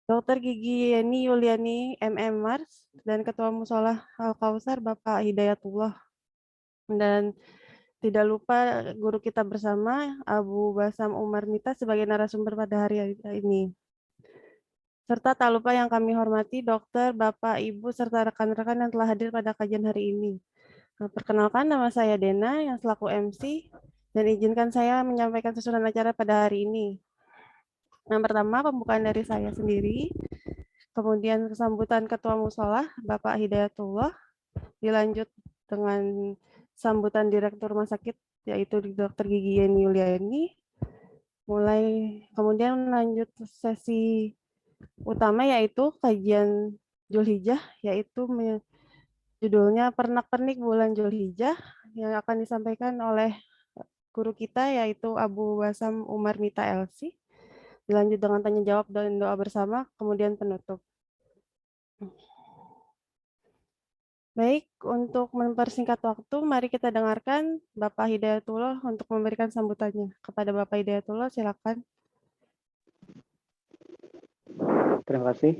Dokter Gigi Yeni Yuliani MM Mars, dan Ketua Musholah Al-Kausar Bapak Hidayatullah. Dan tidak lupa guru kita bersama Abu Basam Umar Mita sebagai narasumber pada hari ini. Serta tak lupa yang kami hormati dokter, Bapak, Ibu, serta rekan-rekan yang telah hadir pada kajian hari ini. Perkenalkan, nama saya Dena yang selaku MC, dan izinkan saya menyampaikan susunan acara pada hari ini. Yang pertama, pembukaan dari saya sendiri, kemudian sambutan Ketua Musholah, Bapak Hidayatullah, dilanjut dengan sambutan Direktur Rumah Sakit, yaitu Dr. Gigi Yeni Yuliani, kemudian lanjut sesi utama yaitu kajian Zulhijjah, yaitu judulnya Pernak-pernik Bulan Zulhijjah yang akan disampaikan oleh guru kita yaitu Abu Basam Umar Mita LC. Dilanjut dengan tanya jawab dan doa bersama, kemudian penutup. Baik, untuk mempersingkat waktu, mari kita dengarkan Bapak Hidayatullah untuk memberikan sambutannya. Kepada Bapak Hidayatullah, silakan. Terima kasih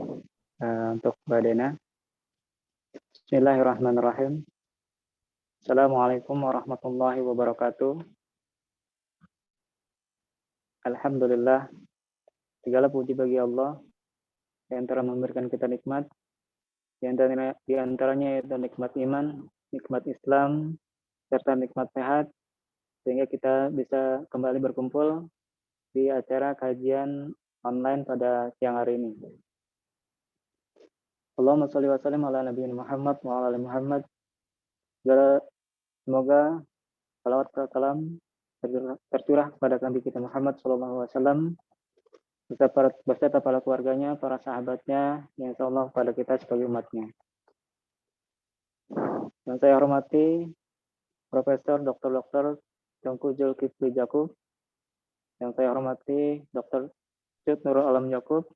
untuk Mbak Dena. Bismillahirrahmanirrahim. Assalamualaikum warahmatullahi wabarakatuh. Alhamdulillah, segala puji bagi Allah yang telah memberikan kita nikmat, di antaranya yaitu nikmat iman, nikmat Islam, serta nikmat sehat, sehingga kita bisa kembali berkumpul di acara kajian online pada siang hari ini. Allahumma sholli wa sallim ala nabiyina Muhammad wa ala ali Muhammad. Semoga salawat salam tercurah kepada Nabi kita Muhammad SAW beserta para keluarganya, para sahabatnya, yang insyaallah pada kita sebagai umatnya. Dan saya hormati Profesor Dr. Tengku Zulkifli Jakub, yang saya hormati Dr. Syed Nurul Alam Jakub,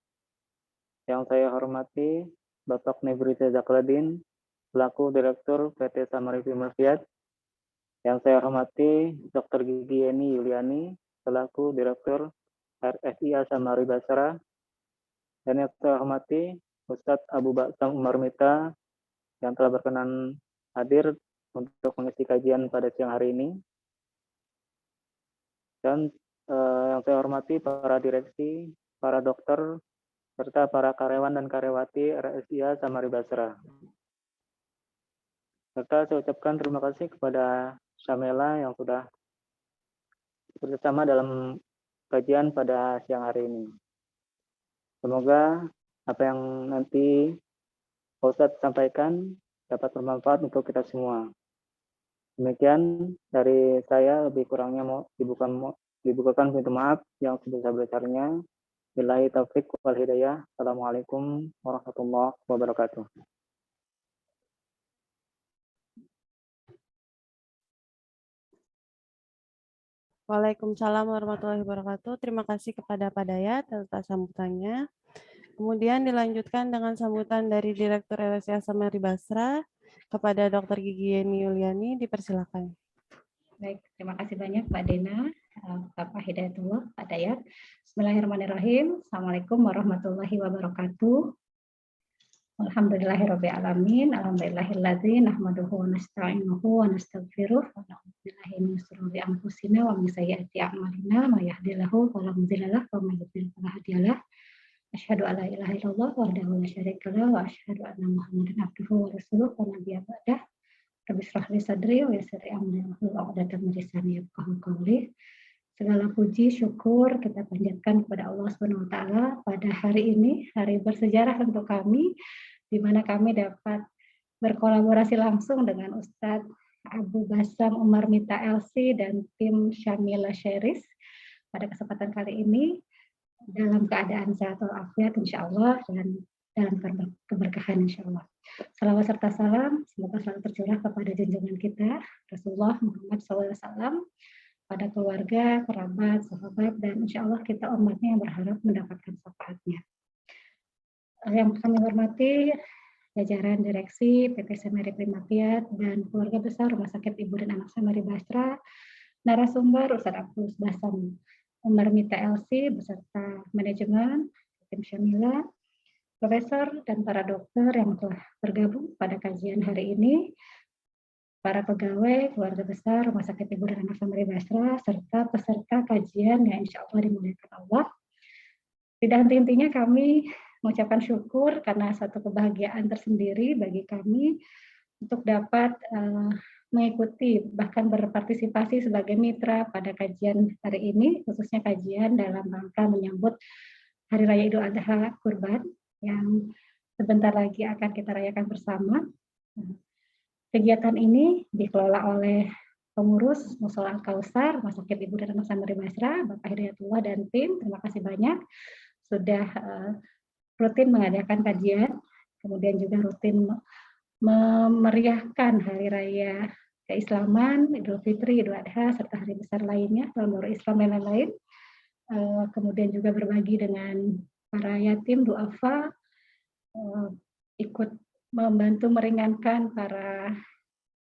yang saya hormati Bapak Nebrita Zakladin, selaku Direktur PT Samari Fimersiat, yang saya hormati Dr. Gigi Yeni Yuliani, selaku Direktur RSIA Samari Basra, dan yang saya hormati Ustadz Abu Basam Umar Mita yang telah berkenan hadir untuk mengisi kajian pada siang hari ini, dan yang saya hormati para direksi, para dokter, serta para karyawan dan karyawati RSIA Samari Basra. Serta saya ucapkan terima kasih kepada Syamela yang sudah bersama dalam kajian pada siang hari ini. Semoga apa yang nanti Ustadz sampaikan dapat bermanfaat untuk kita semua. Demikian dari saya, lebih kurangnya mau dibukakan pintu maaf yang sebesar-besarnya. Billahi taufiq wal hidayah. Assalamualaikum warahmatullahi wabarakatuh. Waalaikumsalam warahmatullahi wabarakatuh. Terima kasih kepada Pak Dayat atas sambutannya. Kemudian dilanjutkan dengan sambutan dari Direktur RSIA Samari Basra kepada Dr. Gigi Yeni Yuliani. Dipersilakan. Baik, terima kasih banyak Mbak Dena, Bapak Hidayatullah, Pak Dayat. Bismillahirrahmanirrahim. Assalamualaikum warahmatullahi wabarakatuh. Alhamdulillahirabbil alamin. Alhamdulillahilladzi nahmaduhu wa nasta'inuhu wa nastaghfiruh wa na'udzu billahi min shururi anfusina wa min sayyiati a'malina may yahdihillahu fala mudilla lahu wa may yudlil fala hadiya lahu. Asyhadu an la ilaha illallah wahdahu la syarika lahu wa asyhadu anna Muhammadan abduhu wa rasuluhu wa nabiyya ba'dah. Rabbi shrah li sadri wa yassir li amri wahlul 'uqdatam min lisani yafqahu qawli. Segala puji syukur kita panjatkan kepada Allah Subhanahu wa taala pada hari ini, hari bersejarah untuk kami, di mana kami dapat berkolaborasi langsung dengan Ustadz Abu Basam Umar Mita LC dan tim Syamila Sheris pada kesempatan kali ini dalam keadaan sehat walafiat insya Allah dan dalam keberkahan insya Allah. Salawat serta salam semoga selalu tercurah kepada junjungan kita Rasulullah Muhammad SAW, pada keluarga, kerabat, sahabat, dan insya Allah kita umatnya yang berharap mendapatkan syafaatnya. Yang kami hormati jajaran direksi PT Samari Fimersiat dan keluarga besar Rumah Sakit Ibu dan Anak Samari Basra, narasumber Ustadz Abu Basam Umar Mita LC beserta manajemen tim Syamila, profesor dan para dokter yang telah bergabung pada kajian hari ini, para pegawai, keluarga besar Rumah Sakit Ibu dan Anak Samari Basra, serta peserta kajian yang insya Allah dimuliakan Allah. Tidak henti-hentinya kami mengucapkan syukur karena satu kebahagiaan tersendiri bagi kami untuk dapat mengikuti bahkan berpartisipasi sebagai mitra pada kajian hari ini, khususnya kajian dalam rangka menyambut Hari Raya Idul Adha Kurban yang sebentar lagi akan kita rayakan bersama. Kegiatan ini dikelola oleh pengurus Mushola Al-Kausar, Rumah Sakit Ibu dan Anak Samari Basra, Bapak Hidayatullah dan tim. Terima kasih banyak sudah rutin mengadakan kajian, kemudian juga rutin memeriahkan Hari Raya Keislaman, Idul Fitri, Idul Adha, serta hari besar lainnya, Tahun Baru Islam dan lain-lain. Kemudian juga berbagi dengan para yatim, duafa, ikut membantu meringankan para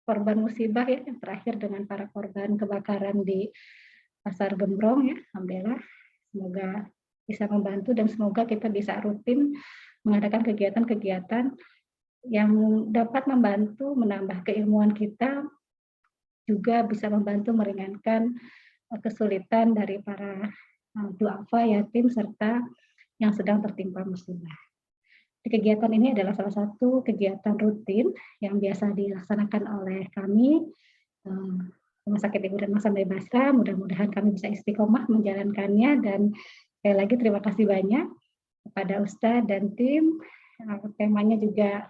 korban musibah ya, yang terakhir dengan para korban kebakaran di Pasar Gembrong ya, alhamdulillah. Semoga bisa membantu dan semoga kita bisa rutin mengadakan kegiatan-kegiatan yang dapat membantu menambah keilmuan kita, juga bisa membantu meringankan kesulitan dari para duafa, yatim, serta yang sedang tertimpa musibah. Kegiatan ini adalah salah satu kegiatan rutin yang biasa dilaksanakan oleh kami, Rumah Sakit Ibu dan Anak Samari Basra. Mudah-mudahan kami bisa istiqomah menjalankannya, dan sekali lagi terima kasih banyak kepada Ustadz dan tim. Temanya juga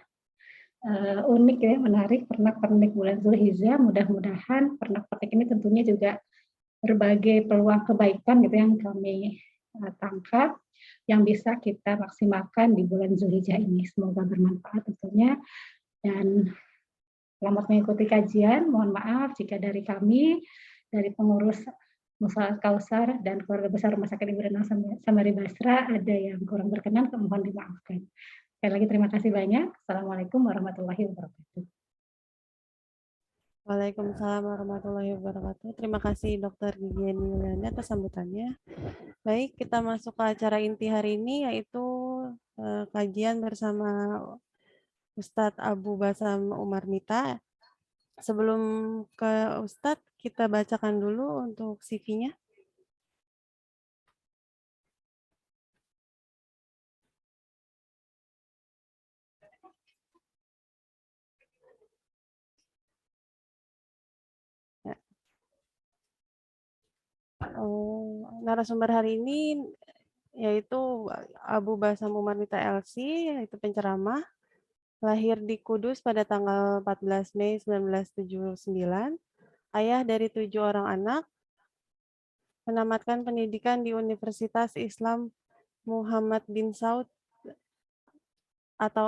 unik ya, menarik, pernak-pernik bulan Zulhijjah. Mudah-mudahan pernak-pernik ini tentunya juga berbagai peluang kebaikan gitu yang kami tangkap, yang bisa kita maksimalkan di bulan Zulhijjah ini. Semoga bermanfaat tentunya, dan selamat mengikuti kajian. Mohon maaf jika dari kami, dari pengurus Mushola Al-Kausar dan keluarga besar Rumah Sakit Ibu dan Anak Samari Basra ada yang kurang berkenan, mohon dimaafkan. Sekali lagi terima kasih banyak. Assalamualaikum warahmatullahi wabarakatuh. Waalaikumsalam warahmatullahi wabarakatuh. Terima kasih Dr. Gigi Yuliani atas sambutannya. Baik, kita masuk ke acara inti hari ini, yaitu kajian bersama Ustadz Abu Basam Umar Mita. Sebelum ke Ustadz, kita bacakan dulu untuk CV-nya. Narasumber hari ini yaitu Abu Basam Umar Mita LC, yaitu penceramah, lahir di Kudus pada tanggal 14 Mei 1979, ayah dari 7 orang anak, menamatkan pendidikan di Universitas Islam Muhammad bin Saud atau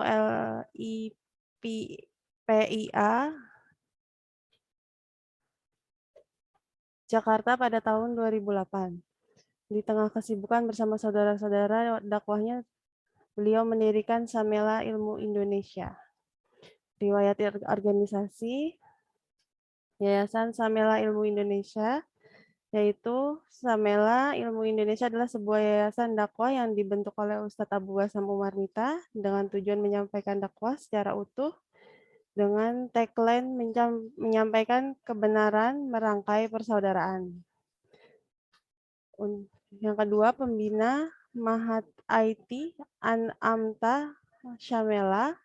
LIPIA Jakarta pada tahun 2008. Di tengah kesibukan bersama saudara-saudara dakwahnya, beliau mendirikan Samela Ilmu Indonesia. Riwayat organisasi Yayasan Samela Ilmu Indonesia, yaitu Samela Ilmu Indonesia adalah sebuah yayasan dakwah yang dibentuk oleh Ustadz Abu Basam Umar Mita dengan tujuan menyampaikan dakwah secara utuh dengan tagline menyampaikan kebenaran, merangkai persaudaraan. Yang kedua, pembina Mahat IT An'amta Syamela.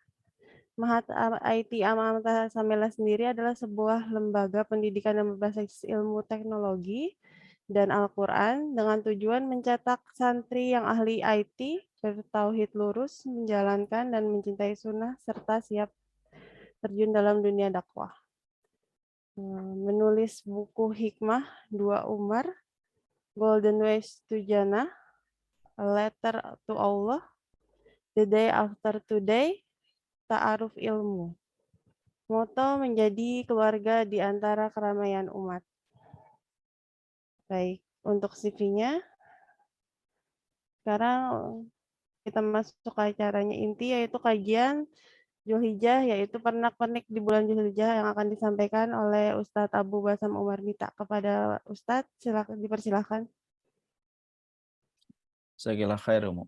Mahat IT An'amta Syamela sendiri adalah sebuah lembaga pendidikan yang berbasis ilmu teknologi dan Al-Quran dengan tujuan mencetak santri yang ahli IT, bertauhid lurus, menjalankan dan mencintai sunnah, serta siap terjun dalam dunia dakwah. Menulis buku hikmah 2 Umar, Golden Ways to Jannah, A Letter to Allah, The Day After Today, Ta'aruf Ilmu. Moto menjadi keluarga di antara keramaian umat. Baik, untuk CV-nya, sekarang kita masuk ke acaranya inti, yaitu kajian Zulhijjah, yaitu pernak-pernik di bulan Zulhijjah yang akan disampaikan oleh Ustadz Abu Basam Umar Mita. Kepada Ustadz, dipersilakan. Jazakallahu khairan.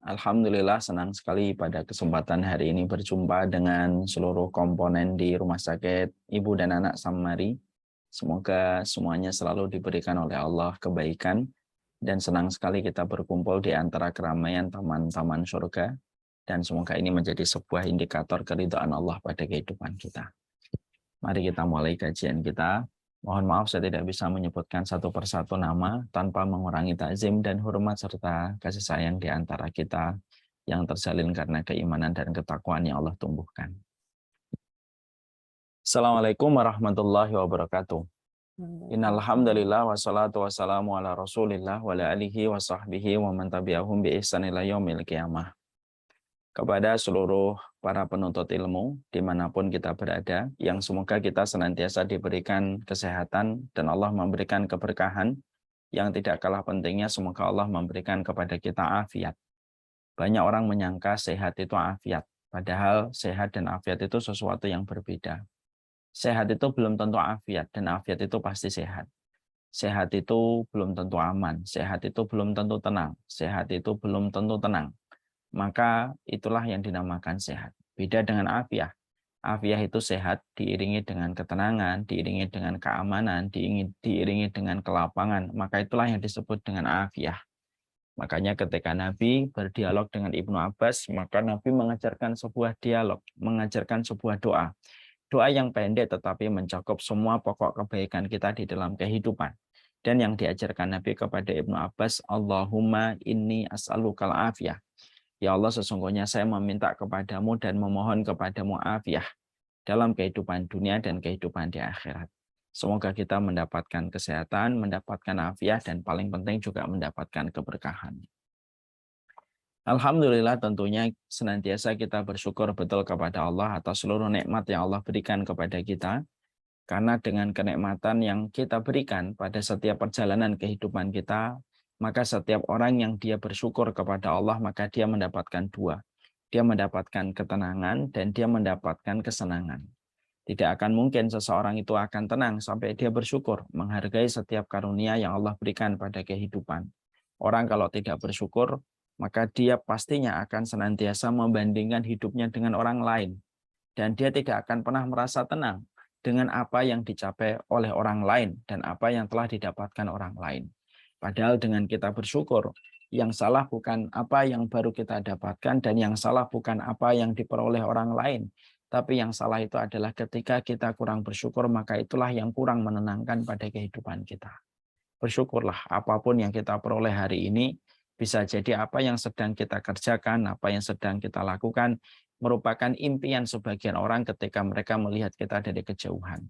Alhamdulillah senang sekali pada kesempatan hari ini berjumpa dengan seluruh komponen di Rumah Sakit Ibu dan Anak Sammari. Semoga semuanya selalu diberikan oleh Allah kebaikan dan senang sekali kita berkumpul di antara keramaian taman-taman surga dan semoga ini menjadi sebuah indikator keridhaan Allah pada kehidupan kita. Mari kita mulai kajian kita. Mohon maaf saya tidak bisa menyebutkan satu persatu nama tanpa mengurangi takzim dan hormat serta kasih sayang di antara kita yang terjalin karena keimanan dan ketakwaan yang Allah tumbuhkan. Assalamualaikum warahmatullahi wabarakatuh. Innal hamdalillah wassalatu wassalamu ala Rasulillah wa ala alihi wa sahbihi wa man tabi'ahum bi ihsan ila yaumil qiyamah. Kepada seluruh para penuntut ilmu dimanapun kita berada, yang semoga kita senantiasa diberikan kesehatan dan Allah memberikan keberkahan, yang tidak kalah pentingnya semoga Allah memberikan kepada kita afiat. Banyak orang menyangka sehat itu afiat, padahal sehat dan afiat itu sesuatu yang berbeda. Sehat itu belum tentu afiat, dan afiat itu pasti sehat. Sehat itu belum tentu aman, sehat itu belum tentu tenang, sehat itu belum tentu tenang. Maka itulah yang dinamakan sehat. Beda dengan afiah. Afiah itu sehat diiringi dengan ketenangan, diiringi dengan keamanan, diiringi dengan kelapangan. Maka itulah yang disebut dengan afiah. Makanya ketika Nabi berdialog dengan Ibnu Abbas, maka Nabi mengajarkan sebuah dialog, mengajarkan sebuah doa. Doa yang pendek tetapi mencakup semua pokok kebaikan kita di dalam kehidupan. Dan yang diajarkan Nabi kepada Ibnu Abbas, Allahumma inni as'alukal afiyah. Ya Allah, sesungguhnya saya meminta kepadamu dan memohon kepadamu afiah dalam kehidupan dunia dan kehidupan di akhirat. Semoga kita mendapatkan kesehatan, mendapatkan afiah, dan paling penting juga mendapatkan keberkahan. Alhamdulillah tentunya senantiasa kita bersyukur betul kepada Allah atas seluruh nikmat yang Allah berikan kepada kita. Karena dengan kenikmatan yang kita berikan pada setiap perjalanan kehidupan kita, maka setiap orang yang dia bersyukur kepada Allah, maka dia mendapatkan dua. Dia mendapatkan ketenangan dan dia mendapatkan kesenangan. Tidak akan mungkin seseorang itu akan tenang sampai dia bersyukur, menghargai setiap karunia yang Allah berikan pada kehidupan. Orang kalau tidak bersyukur, maka dia pastinya akan senantiasa membandingkan hidupnya dengan orang lain. Dan dia tidak akan pernah merasa tenang dengan apa yang dicapai oleh orang lain dan apa yang telah didapatkan orang lain. Padahal dengan kita bersyukur, yang salah bukan apa yang baru kita dapatkan dan yang salah bukan apa yang diperoleh orang lain. Tapi yang salah itu adalah ketika kita kurang bersyukur, maka itulah yang kurang menenangkan pada kehidupan kita. Bersyukurlah apapun yang kita peroleh hari ini, bisa jadi apa yang sedang kita kerjakan, apa yang sedang kita lakukan, merupakan impian sebagian orang ketika mereka melihat kita dari kejauhan.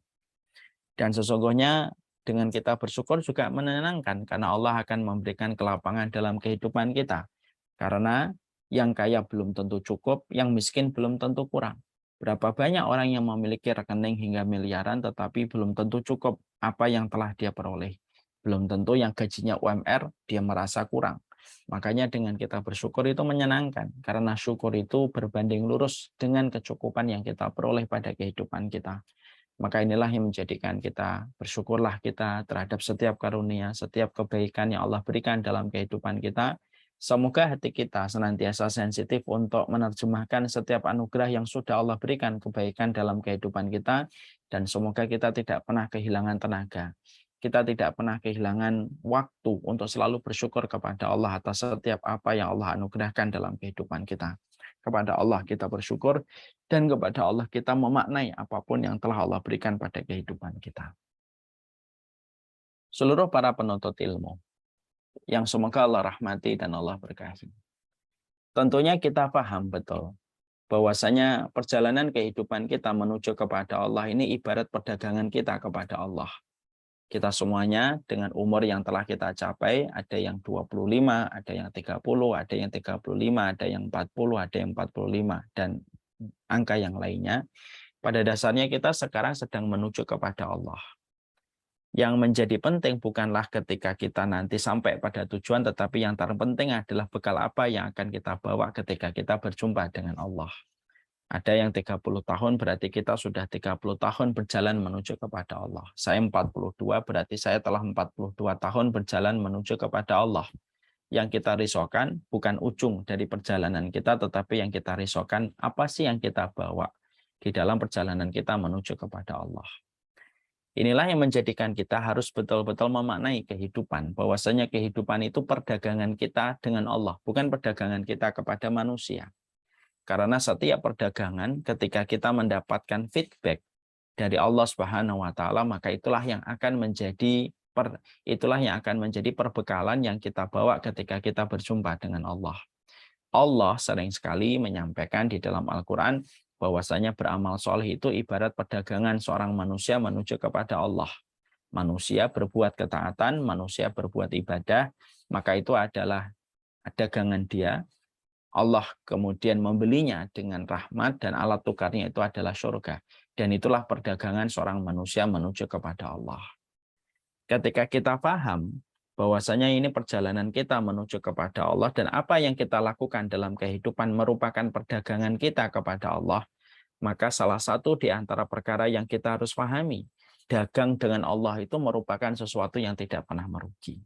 Dan sesungguhnya dengan kita bersyukur juga menenangkan karena Allah akan memberikan kelapangan dalam kehidupan kita. Karena yang kaya belum tentu cukup, yang miskin belum tentu kurang. Berapa banyak orang yang memiliki rekening hingga miliaran tetapi belum tentu cukup apa yang telah dia peroleh. Belum tentu yang gajinya UMR dia merasa kurang. Makanya dengan kita bersyukur itu menyenangkan. Karena syukur itu berbanding lurus dengan kecukupan yang kita peroleh pada kehidupan kita. Maka inilah yang menjadikan kita bersyukurlah kita terhadap setiap karunia, setiap kebaikan yang Allah berikan dalam kehidupan kita. Semoga hati kita senantiasa sensitif untuk menerjemahkan setiap anugerah yang sudah Allah berikan kebaikan dalam kehidupan kita. Dan semoga kita tidak pernah kehilangan tenaga. Kita tidak pernah kehilangan waktu untuk selalu bersyukur kepada Allah atas setiap apa yang Allah anugerahkan dalam kehidupan kita. Kepada Allah kita bersyukur dan kepada Allah kita memaknai apapun yang telah Allah berikan pada kehidupan kita. Seluruh para penuntut ilmu yang semoga Allah rahmati dan Allah berkahi. Tentunya kita paham betul bahwasanya perjalanan kehidupan kita menuju kepada Allah ini ibarat perdagangan kita kepada Allah. Kita semuanya dengan umur yang telah kita capai, ada yang 25, ada yang 30, ada yang 35, ada yang 40, ada yang 45, dan angka yang lainnya. Pada dasarnya kita sekarang sedang menuju kepada Allah. Yang menjadi penting bukanlah ketika kita nanti sampai pada tujuan, tetapi yang terpenting adalah bekal apa yang akan kita bawa ketika kita berjumpa dengan Allah. Ada yang 30 tahun berarti kita sudah 30 tahun berjalan menuju kepada Allah. Saya 42 berarti saya telah 42 tahun berjalan menuju kepada Allah. Yang kita risaukan bukan ujung dari perjalanan kita, tetapi yang kita risaukan apa sih yang kita bawa di dalam perjalanan kita menuju kepada Allah. Inilah yang menjadikan kita harus betul-betul memaknai kehidupan. Bahwasanya kehidupan itu perdagangan kita dengan Allah, bukan perdagangan kita kepada manusia. Karena setiap perdagangan ketika kita mendapatkan feedback dari Allah Subhanahu wa taala, maka itulah yang akan menjadi perbekalan yang kita bawa ketika kita berjumpa dengan Allah. Allah sering sekali menyampaikan di dalam Al-Qur'an bahwasanya beramal soleh itu ibarat perdagangan seorang manusia menuju kepada Allah. Manusia berbuat ketaatan, manusia berbuat ibadah, maka itu adalah dagangan dia. Allah kemudian membelinya dengan rahmat dan alat tukarnya itu adalah surga. Dan itulah perdagangan seorang manusia menuju kepada Allah. Ketika kita paham bahwasanya ini perjalanan kita menuju kepada Allah dan apa yang kita lakukan dalam kehidupan merupakan perdagangan kita kepada Allah, maka salah satu di antara perkara yang kita harus pahami, dagang dengan Allah itu merupakan sesuatu yang tidak pernah merugi.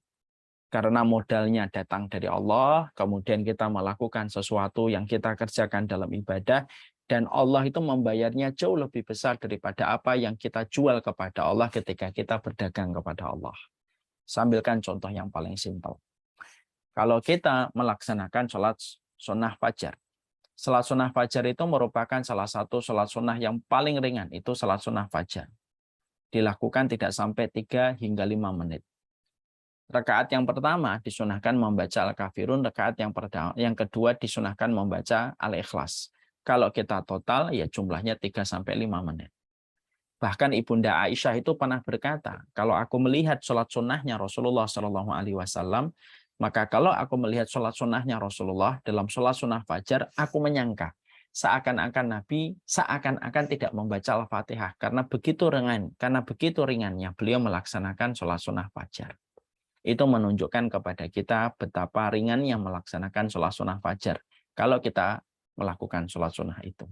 Karena modalnya datang dari Allah, kemudian kita melakukan sesuatu yang kita kerjakan dalam ibadah, dan Allah itu membayarnya jauh lebih besar daripada apa yang kita jual kepada Allah ketika kita berdagang kepada Allah. Sambilkan contoh yang paling simpel. Kalau kita melaksanakan sholat sunnah fajar. Sholat sunnah fajar itu merupakan salah satu sholat sunnah yang paling ringan. Itu sholat sunnah fajar. Dilakukan tidak sampai 3 hingga 5 menit. Rakaat yang pertama disunahkan membaca Al-Kafirun. Rakaat yang kedua disunahkan membaca Al-Ikhlas. Kalau kita total ya jumlahnya 3 sampai 5 menit. Bahkan Ibunda Aisyah itu pernah berkata, kalau aku melihat sholat sunnahnya Rasulullah SAW, maka kalau aku melihat sholat sunnahnya Rasulullah dalam sholat sunnah fajar, aku menyangka seakan-akan Nabi tidak membaca Al-Fatihah karena begitu ringannya beliau melaksanakan sholat sunnah fajar. Itu menunjukkan kepada kita betapa ringannya melaksanakan sholat sunnah fajar kalau kita melakukan sholat sunnah itu.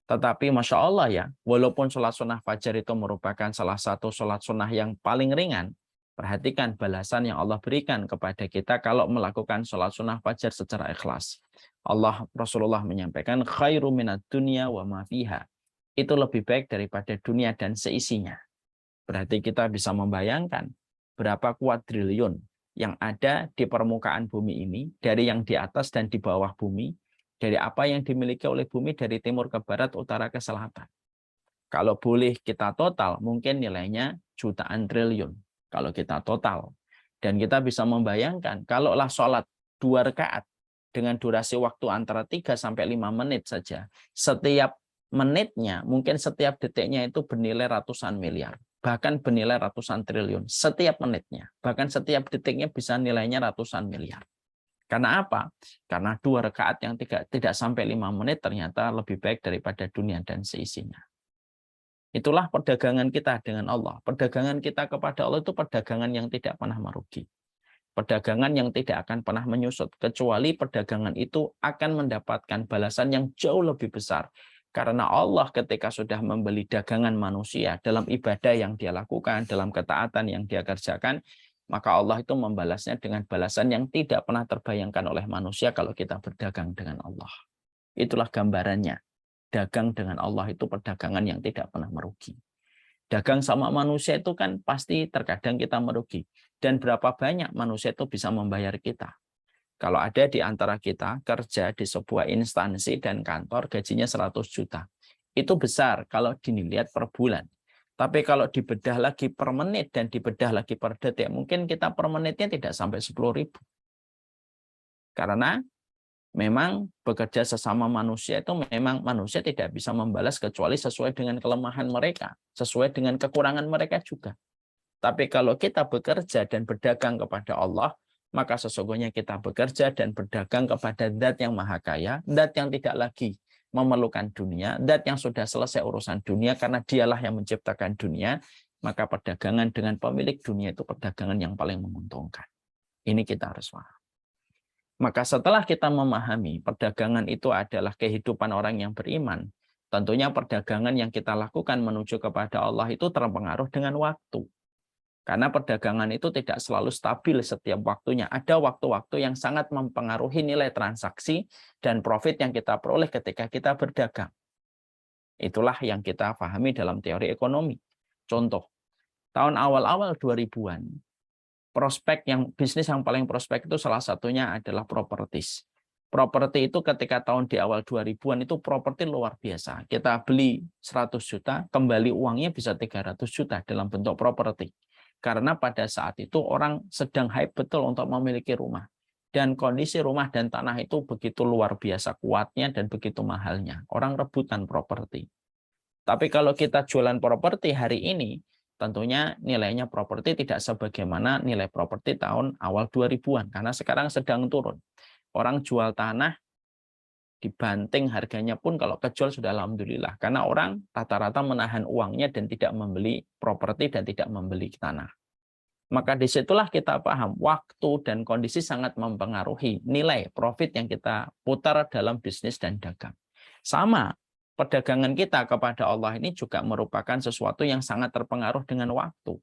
Tetapi Masya Allah ya, walaupun sholat sunnah fajar itu merupakan salah satu sholat sunnah yang paling ringan, perhatikan balasan yang Allah berikan kepada kita kalau melakukan sholat sunnah fajar secara ikhlas. Rasulullah menyampaikan, khairu minad dunya wa ma fiha. Itu lebih baik daripada dunia dan seisinya. Berarti kita bisa membayangkan berapa kuadriliun yang ada di permukaan bumi ini, dari yang di atas dan di bawah bumi, dari apa yang dimiliki oleh bumi dari timur ke barat, utara ke selatan. Kalau boleh kita total, mungkin nilainya jutaan triliun. Kalau kita total. Dan kita bisa membayangkan, kalaulah sholat 2 rakaat dengan durasi waktu antara 3 sampai 5 menit saja, setiap menitnya, mungkin setiap detiknya itu bernilai ratusan miliar. Bahkan bernilai ratusan triliun. Setiap menitnya. Bahkan setiap detiknya bisa nilainya ratusan miliar. Karena apa? Karena 2 rakaat yang tidak sampai 5 menit ternyata lebih baik daripada dunia dan seisinya. Itulah perdagangan kita dengan Allah. Perdagangan kita kepada Allah itu perdagangan yang tidak pernah merugi. Perdagangan yang tidak akan pernah menyusut. Kecuali perdagangan itu akan mendapatkan balasan yang jauh lebih besar. Karena Allah ketika sudah membeli dagangan manusia dalam ibadah yang dia lakukan, dalam ketaatan yang dia kerjakan, maka Allah itu membalasnya dengan balasan yang tidak pernah terbayangkan oleh manusia kalau kita berdagang dengan Allah. Itulah gambarannya. Dagang dengan Allah itu perdagangan yang tidak pernah merugi. Dagang sama manusia itu kan pasti terkadang kita merugi. Dan berapa banyak manusia itu bisa membayar kita. Kalau ada di antara kita kerja di sebuah instansi dan kantor gajinya 100 juta. Itu besar kalau dilihat per bulan. Tapi kalau dibedah lagi per menit dan dibedah lagi per detik, mungkin kita per menitnya tidak sampai 10.000. Karena memang bekerja sesama manusia itu memang manusia tidak bisa membalas kecuali sesuai dengan kelemahan mereka, sesuai dengan kekurangan mereka juga. Tapi kalau kita bekerja dan berdagang kepada Allah, maka sesungguhnya kita bekerja dan berdagang kepada Zat yang Maha Kaya, Zat yang tidak lagi memerlukan dunia, Zat yang sudah selesai urusan dunia karena dialah yang menciptakan dunia, maka perdagangan dengan pemilik dunia itu perdagangan yang paling menguntungkan. Ini kita harus paham. Maka setelah kita memahami perdagangan itu adalah kehidupan orang yang beriman, tentunya perdagangan yang kita lakukan menuju kepada Allah itu terpengaruh dengan waktu. Karena perdagangan itu tidak selalu stabil setiap waktunya. Ada waktu-waktu yang sangat mempengaruhi nilai transaksi dan profit yang kita peroleh ketika kita berdagang. Itulah yang kita pahami dalam teori ekonomi. Contoh, tahun awal-awal 2000-an, bisnis yang paling prospek itu salah satunya adalah properties. Properti itu ketika tahun di awal 2000-an itu properti luar biasa. Kita beli 100 juta, kembali uangnya bisa 300 juta dalam bentuk properti. Karena pada saat itu orang sedang hype betul untuk memiliki rumah. Dan kondisi rumah dan tanah itu begitu luar biasa kuatnya dan begitu mahalnya. Orang rebutan properti. Tapi kalau kita jualan properti hari ini, tentunya nilainya properti tidak sebagaimana nilai properti tahun awal 2000-an. Karena sekarang sedang turun. Orang jual tanah dibanting harganya pun kalau kejual sudah alhamdulillah. Karena orang rata-rata menahan uangnya dan tidak membeli properti dan tidak membeli tanah. Maka disitulah kita paham waktu dan kondisi sangat mempengaruhi nilai profit yang kita putar dalam bisnis dan dagang. Sama, perdagangan kita kepada Allah ini juga merupakan sesuatu yang sangat terpengaruh dengan waktu.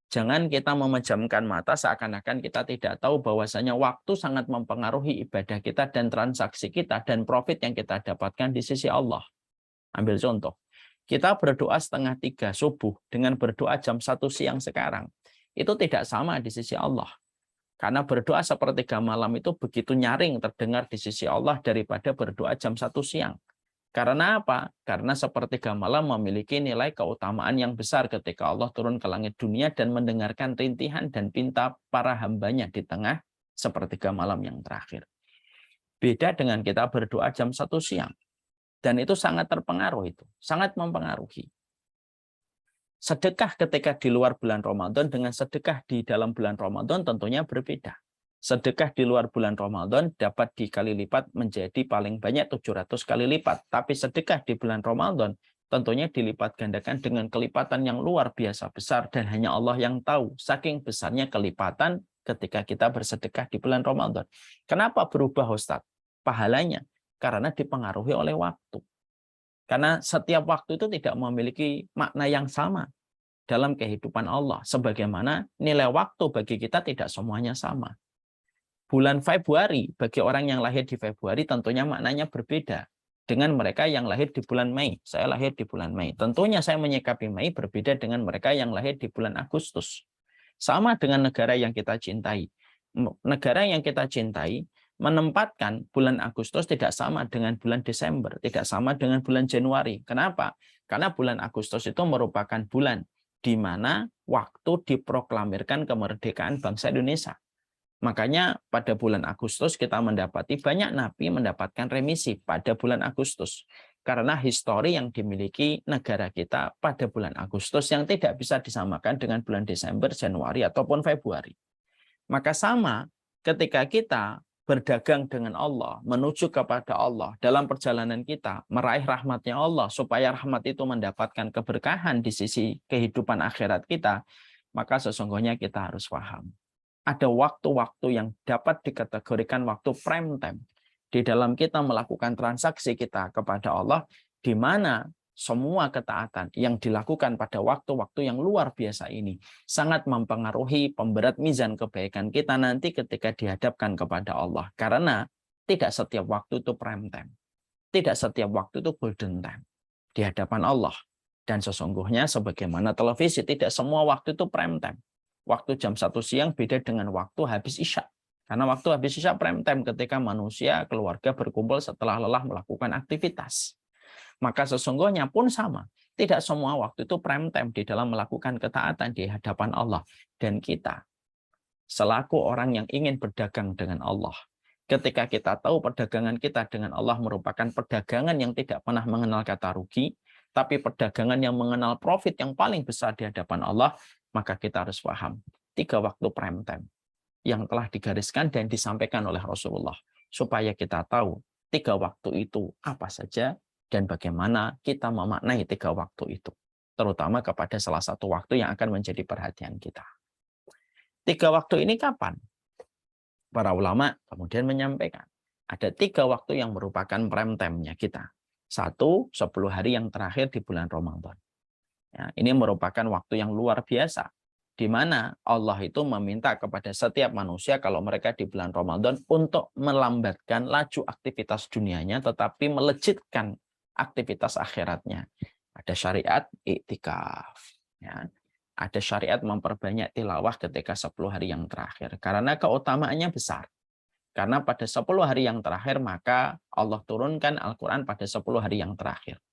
Jangan kita memejamkan mata seakan-akan kita tidak tahu bahwasanya waktu sangat mempengaruhi ibadah kita dan transaksi kita dan profit yang kita dapatkan di sisi Allah. Ambil contoh, kita berdoa 2:30 subuh dengan berdoa jam 1 siang sekarang. Itu tidak sama di sisi Allah. Karena berdoa 1/3 malam itu begitu nyaring terdengar di sisi Allah daripada berdoa jam 1 siang. Karena apa? Karena 1/3 malam memiliki nilai keutamaan yang besar ketika Allah turun ke langit dunia dan mendengarkan rintihan dan pinta para hambanya di tengah 1/3 malam yang terakhir. Beda dengan kita berdoa jam 1 siang. Dan itu sangat terpengaruh itu. Sangat mempengaruhi. Sedekah ketika di luar bulan Ramadan dengan sedekah di dalam bulan Ramadan tentunya berbeda. Sedekah di luar bulan Ramadan dapat dikali lipat menjadi paling banyak 700 kali lipat. Tapi sedekah di bulan Ramadan tentunya dilipat gandakan dengan kelipatan yang luar biasa besar dan hanya Allah yang tahu saking besarnya kelipatan ketika kita bersedekah di bulan Ramadan. Kenapa berubah Ustadz? Pahalanya karena dipengaruhi oleh waktu. Karena setiap waktu itu tidak memiliki makna yang sama dalam kehidupan Allah. Sebagaimana nilai waktu bagi kita tidak semuanya sama. Bulan Februari, bagi orang yang lahir di Februari tentunya maknanya berbeda dengan mereka yang lahir di bulan Mei. Saya lahir di bulan Mei. Tentunya saya menyikapi Mei berbeda dengan mereka yang lahir di bulan Agustus. Sama dengan negara yang kita cintai. Negara yang kita cintai menempatkan bulan Agustus tidak sama dengan bulan Desember, tidak sama dengan bulan Januari. Kenapa? Karena bulan Agustus itu merupakan bulan di mana waktu diproklamirkan kemerdekaan bangsa Indonesia. Makanya pada bulan Agustus kita mendapati banyak nabi mendapatkan remisi pada bulan Agustus. Karena histori yang dimiliki negara kita pada bulan Agustus yang tidak bisa disamakan dengan bulan Desember, Januari, ataupun Februari. Maka sama ketika kita berdagang dengan Allah, menuju kepada Allah dalam perjalanan kita, meraih rahmatnya Allah, supaya rahmat itu mendapatkan keberkahan di sisi kehidupan akhirat kita, maka sesungguhnya kita harus paham. Ada waktu-waktu yang dapat dikategorikan waktu prime time di dalam kita melakukan transaksi kita kepada Allah, di mana semua ketaatan yang dilakukan pada waktu-waktu yang luar biasa ini sangat mempengaruhi pemberat mizan kebaikan kita nanti ketika dihadapkan kepada Allah. Karena tidak setiap waktu itu prime time. Tidak setiap waktu itu golden time di hadapan Allah. Dan sesungguhnya sebagaimana televisi, tidak semua waktu itu prime time. Waktu jam 1 siang beda dengan waktu habis Isya. Karena waktu habis Isya prime time ketika manusia, keluarga berkumpul setelah lelah melakukan aktivitas. Maka sesungguhnya pun sama. Tidak semua waktu itu prime time di dalam melakukan ketaatan di hadapan Allah. Dan kita, selaku orang yang ingin berdagang dengan Allah, ketika kita tahu perdagangan kita dengan Allah merupakan perdagangan yang tidak pernah mengenal kata rugi, tapi perdagangan yang mengenal profit yang paling besar di hadapan Allah, maka kita harus paham 3 waktu prime time yang telah digariskan dan disampaikan oleh Rasulullah. Supaya kita tahu 3 waktu itu apa saja dan bagaimana kita memaknai 3 waktu itu. Terutama kepada salah satu waktu yang akan menjadi perhatian kita. 3 waktu ini kapan? Para ulama kemudian menyampaikan. Ada 3 waktu yang merupakan prime time-nya kita. 1, 10 hari yang terakhir di bulan Ramadan. Ya, ini merupakan waktu yang luar biasa. di mana Allah itu meminta kepada setiap manusia kalau mereka di bulan Ramadan untuk melambatkan laju aktivitas dunianya tetapi melejitkan aktivitas akhiratnya. Ada syariat iktikaf, ya. Ada syariat memperbanyak tilawah ketika 10 hari yang terakhir karena keutamaannya besar. Karena pada 10 hari yang terakhir maka Allah turunkan Al-Qur'an pada 10 hari yang terakhir.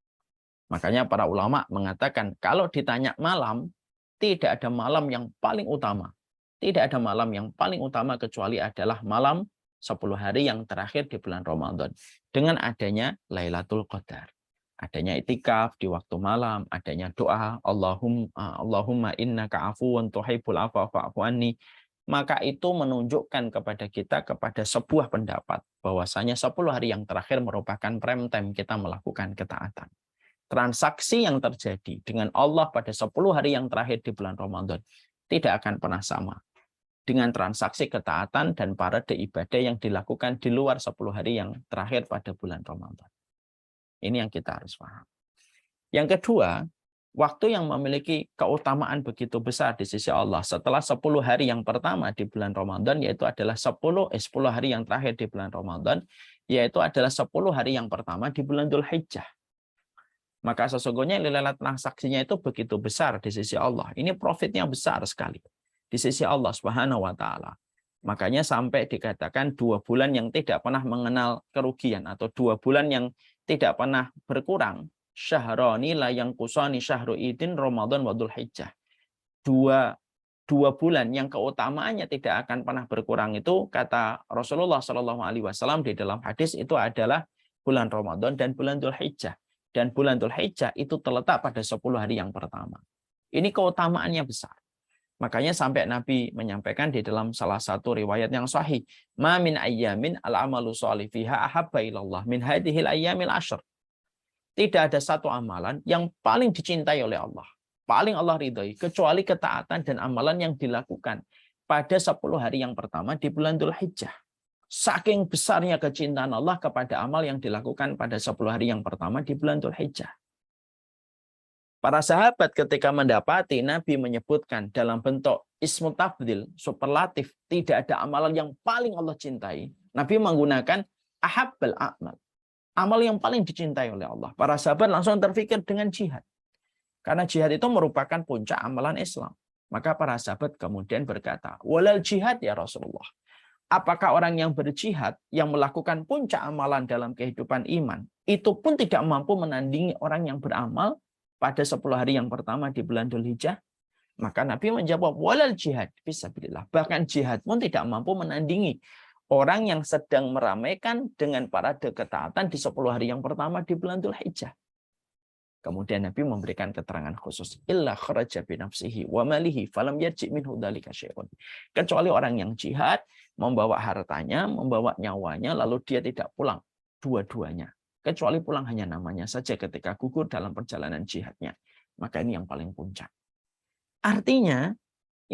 Makanya para ulama mengatakan kalau ditanya malam, tidak ada malam yang paling utama. Tidak ada malam yang paling utama kecuali adalah malam 10 hari yang terakhir di bulan Ramadan. Dengan adanya Lailatul Qadar. Adanya itikaf di waktu malam, adanya doa Allahumma innaka afuwun tuhibbul afwa fa'fu anni. Maka itu menunjukkan kepada kita kepada sebuah pendapat bahwasanya 10 hari yang terakhir merupakan prime time kita melakukan ketaatan. Transaksi yang terjadi dengan Allah pada 10 hari yang terakhir di bulan Ramadan tidak akan pernah sama dengan transaksi ketaatan dan parade ibadah yang dilakukan di luar 10 hari yang terakhir pada bulan Ramadan. Ini yang kita harus paham. Yang kedua, waktu yang memiliki keutamaan begitu besar di sisi Allah setelah 10 hari yang pertama di bulan Ramadan, yaitu adalah 10 hari yang terakhir di bulan Ramadan, yaitu adalah 10 hari yang pertama di bulan Dzulhijjah. Maka sesungguhnya nilai transaksinya itu begitu besar di sisi Allah. Ini profitnya besar sekali di sisi Allah Subhanahu wa taala. Makanya sampai dikatakan 2 bulan yang tidak pernah mengenal kerugian atau 2 bulan yang tidak pernah berkurang. Syahrani la yanqusani syahru idin Ramadan wa Dzulhijjah. 2 bulan yang keutamaannya tidak akan pernah berkurang itu kata Rasulullah Shallallahu alaihi wasallam di dalam hadis itu adalah bulan Ramadan dan bulan Dzulhijjah. Dan bulan Dzulhijjah itu terletak pada 10 hari yang pertama. Ini keutamaannya besar. Makanya sampai Nabi menyampaikan di dalam salah satu riwayat yang sahih, "Ma min ayyamin al-amalu shalih fiha ahabba ilallah min hadhil ayyamil ashr." Tidak ada satu amalan yang paling dicintai oleh Allah, paling Allah ridhoi, kecuali ketaatan dan amalan yang dilakukan pada 10 hari yang pertama di bulan Dzulhijjah. Saking besarnya kecintaan Allah kepada amal yang dilakukan pada 10 hari yang pertama di bulan Dzulhijjah. Para sahabat ketika mendapati Nabi menyebutkan dalam bentuk ismu tafdil, superlatif, tidak ada amalan yang paling Allah cintai. Nabi menggunakan ahabbal a'mal. Amal yang paling dicintai oleh Allah. Para sahabat langsung terfikir dengan jihad. Karena jihad itu merupakan puncak amalan Islam. Maka para sahabat kemudian berkata, "Walal jihad ya Rasulullah." Apakah orang yang berjihad, yang melakukan puncak amalan dalam kehidupan iman, itu pun tidak mampu menandingi orang yang beramal pada 10 hari yang pertama di bulan Dzulhijjah? Maka Nabi menjawab, walal jihad fisabilillah. Bahkan jihad pun tidak mampu menandingi orang yang sedang meramaikan dengan parade ketaatan di 10 hari yang pertama di bulan Dzulhijjah. Kemudian Nabi memberikan keterangan khusus, illa kharaja bi nafsihi wa malihi falam yarji minhu dzalika syai'un. Kecuali orang yang jihad membawa hartanya, membawa nyawanya lalu dia tidak pulang dua-duanya. Kecuali pulang hanya namanya saja ketika gugur dalam perjalanan jihadnya. Maka ini yang paling puncak. Artinya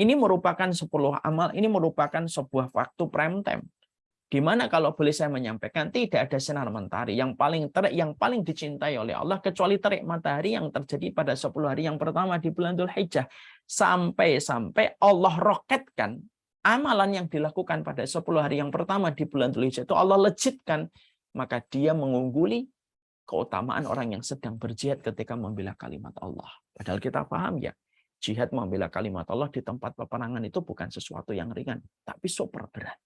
ini merupakan 10 amal, ini merupakan sebuah waktu prime time. Di mana kalau boleh saya menyampaikan tidak ada sinar mentari yang paling terik, yang paling dicintai oleh Allah kecuali terik matahari yang terjadi pada 10 hari yang pertama di bulan Dzulhijjah. Sampai-sampai Allah roketkan amalan yang dilakukan pada 10 hari yang pertama di bulan Dzulhijjah itu Allah lejitkan, maka dia mengungguli keutamaan orang yang sedang berjihad ketika membela kalimat Allah. Padahal kita paham ya, jihad membela kalimat Allah di tempat peperangan itu bukan sesuatu yang ringan, tapi super berat.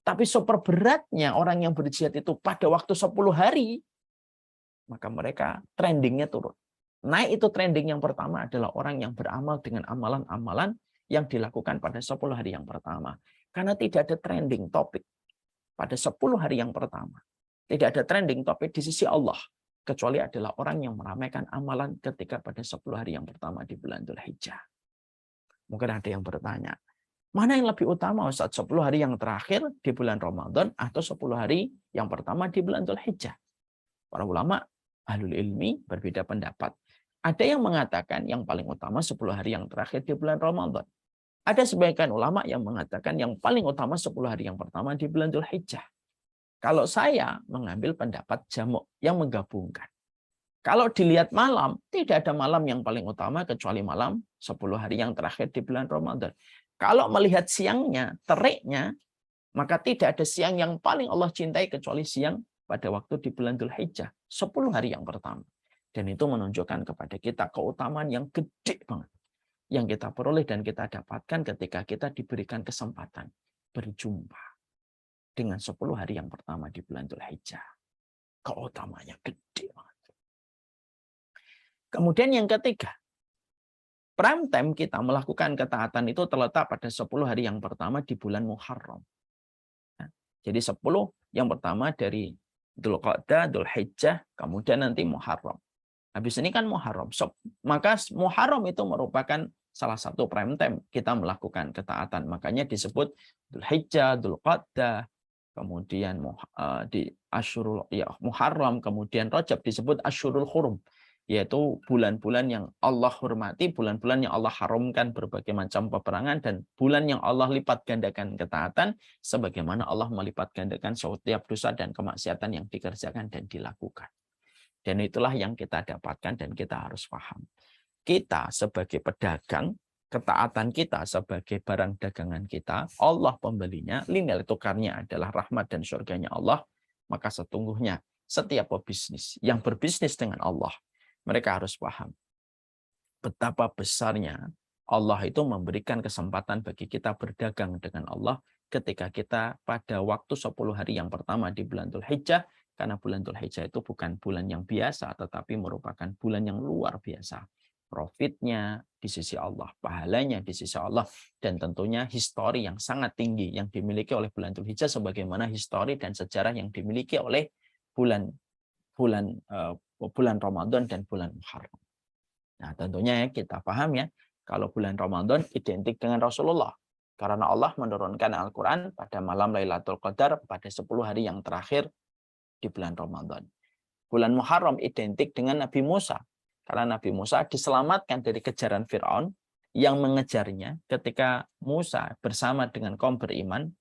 Tapi super beratnya orang yang berjihad itu pada waktu 10 hari, maka mereka trendingnya turun. Naik itu trending yang pertama adalah orang yang beramal dengan amalan-amalan yang dilakukan pada 10 hari yang pertama. Karena tidak ada trending topik pada 10 hari yang pertama. Tidak ada trending topik di sisi Allah. Kecuali adalah orang yang meramaikan amalan ketika pada 10 hari yang pertama di bulan Dzulhijjah. Mungkin ada yang bertanya, mana yang lebih utama Ustaz, 10 hari yang terakhir di bulan Ramadan atau 10 hari yang pertama di bulan Dzulhijjah? Para ulama ahlul ilmi berbeda pendapat. Ada yang mengatakan yang paling utama 10 hari yang terakhir di bulan Ramadan. Ada sebagian ulama yang mengatakan yang paling utama 10 hari yang pertama di bulan Dzulhijjah. Kalau saya mengambil pendapat jamu yang menggabungkan. Kalau dilihat malam, tidak ada malam yang paling utama kecuali malam 10 hari yang terakhir di bulan Ramadan. Kalau melihat siangnya, teriknya, maka tidak ada siang yang paling Allah cintai kecuali siang pada waktu di bulan Dzulhijjah, 10 hari yang pertama. Dan itu menunjukkan kepada kita keutamaan yang gede banget yang kita peroleh dan kita dapatkan ketika kita diberikan kesempatan berjumpa dengan 10 hari yang pertama di bulan Dzulhijjah. Keutamaannya gede banget. Kemudian yang ketiga, prime time kita melakukan ketaatan itu terletak pada 10 hari yang pertama di bulan Muharram. Nah, jadi 10 yang pertama dari Dzulqa'dah, Dzulhijjah, kemudian nanti Muharram. Habis ini kan Muharram. Maka Muharram itu merupakan salah satu prime time kita melakukan ketaatan. Makanya disebut Dzulhijjah, Dzulqa'dah, kemudian di Asyurul Muharram, kemudian Rajab disebut Asyurul Hurum, yaitu bulan-bulan yang Allah hormati, bulan-bulan yang Allah haramkan berbagai macam peperangan, dan bulan yang Allah lipat gandakan ketaatan, sebagaimana Allah melipat gandakan setiap dosa dan kemaksiatan yang dikerjakan dan dilakukan. Dan itulah yang kita dapatkan dan kita harus paham. Kita sebagai pedagang, ketaatan kita sebagai barang dagangan kita, Allah pembelinya, nilai tukarnya adalah rahmat dan surganya Allah, maka sesungguhnya setiap pebisnis yang berbisnis dengan Allah, mereka harus paham betapa besarnya Allah itu memberikan kesempatan bagi kita berdagang dengan Allah ketika kita pada waktu 10 hari yang pertama di bulan Dzulhijjah, karena bulan Dzulhijjah itu bukan bulan yang biasa, tetapi merupakan bulan yang luar biasa. Profitnya di sisi Allah, pahalanya di sisi Allah, dan tentunya histori yang sangat tinggi yang dimiliki oleh bulan Dzulhijjah sebagaimana histori dan sejarah yang dimiliki oleh bulan Ramadan dan bulan Muharram. Nah, tentunya kita paham ya, kalau bulan Ramadan identik dengan Rasulullah. Karena Allah menurunkan Al-Quran pada malam Lailatul Qadar pada 10 hari yang terakhir di bulan Ramadan. Bulan Muharram identik dengan Nabi Musa. Karena Nabi Musa diselamatkan dari kejaran Fir'aun yang mengejarnya ketika Musa bersama dengan kaum beriman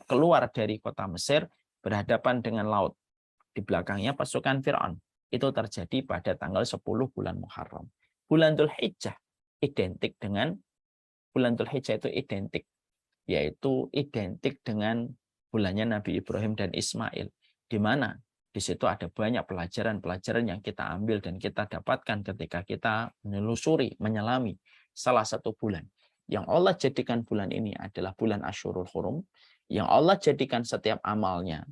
keluar dari kota Mesir berhadapan dengan laut. Di belakangnya pasukan Fir'aun. Itu terjadi pada tanggal 10 bulan Muharram. Bulan Dzulhijjah identik dengan bulan Dzulhijjah itu identik dengan bulannya Nabi Ibrahim dan Ismail, di mana di situ ada banyak pelajaran-pelajaran yang kita ambil dan kita dapatkan ketika kita menelusuri, menyelami salah satu bulan yang Allah jadikan bulan ini adalah bulan Asyurul Hurum, yang Allah jadikan setiap amalnya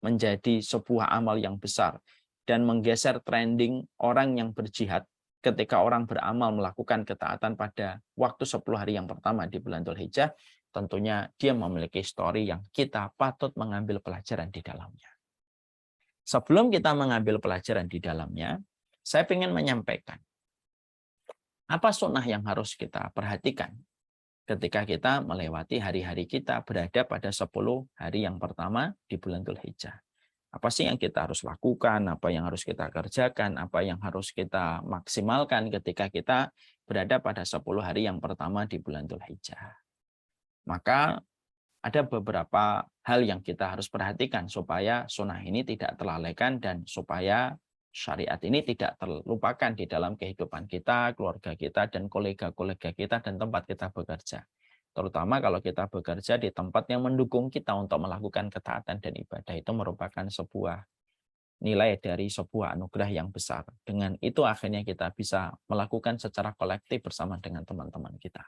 menjadi sebuah amal yang besar dan menggeser trending orang yang berjihad ketika orang beramal melakukan ketaatan pada waktu 10 hari yang pertama di bulan Dzulhijjah. Tentunya dia memiliki histori yang kita patut mengambil pelajaran di dalamnya. Sebelum kita mengambil pelajaran di dalamnya, saya ingin menyampaikan apa sunnah yang harus kita perhatikan ketika kita melewati hari-hari kita berada pada 10 hari yang pertama di bulan Dzulhijjah. Apa sih yang kita harus lakukan, apa yang harus kita kerjakan, apa yang harus kita maksimalkan ketika kita berada pada 10 hari yang pertama di bulan Dzulhijjah. Maka ada beberapa hal yang kita harus perhatikan supaya sunnah ini tidak terlalaikan dan supaya syariat ini tidak terlupakan di dalam kehidupan kita, keluarga kita, dan kolega-kolega kita, dan tempat kita bekerja. Terutama kalau kita bekerja di tempat yang mendukung kita untuk melakukan ketaatan dan ibadah, itu merupakan sebuah nilai dari sebuah anugerah yang besar. Dengan itu akhirnya kita bisa melakukan secara kolektif bersama dengan teman-teman kita.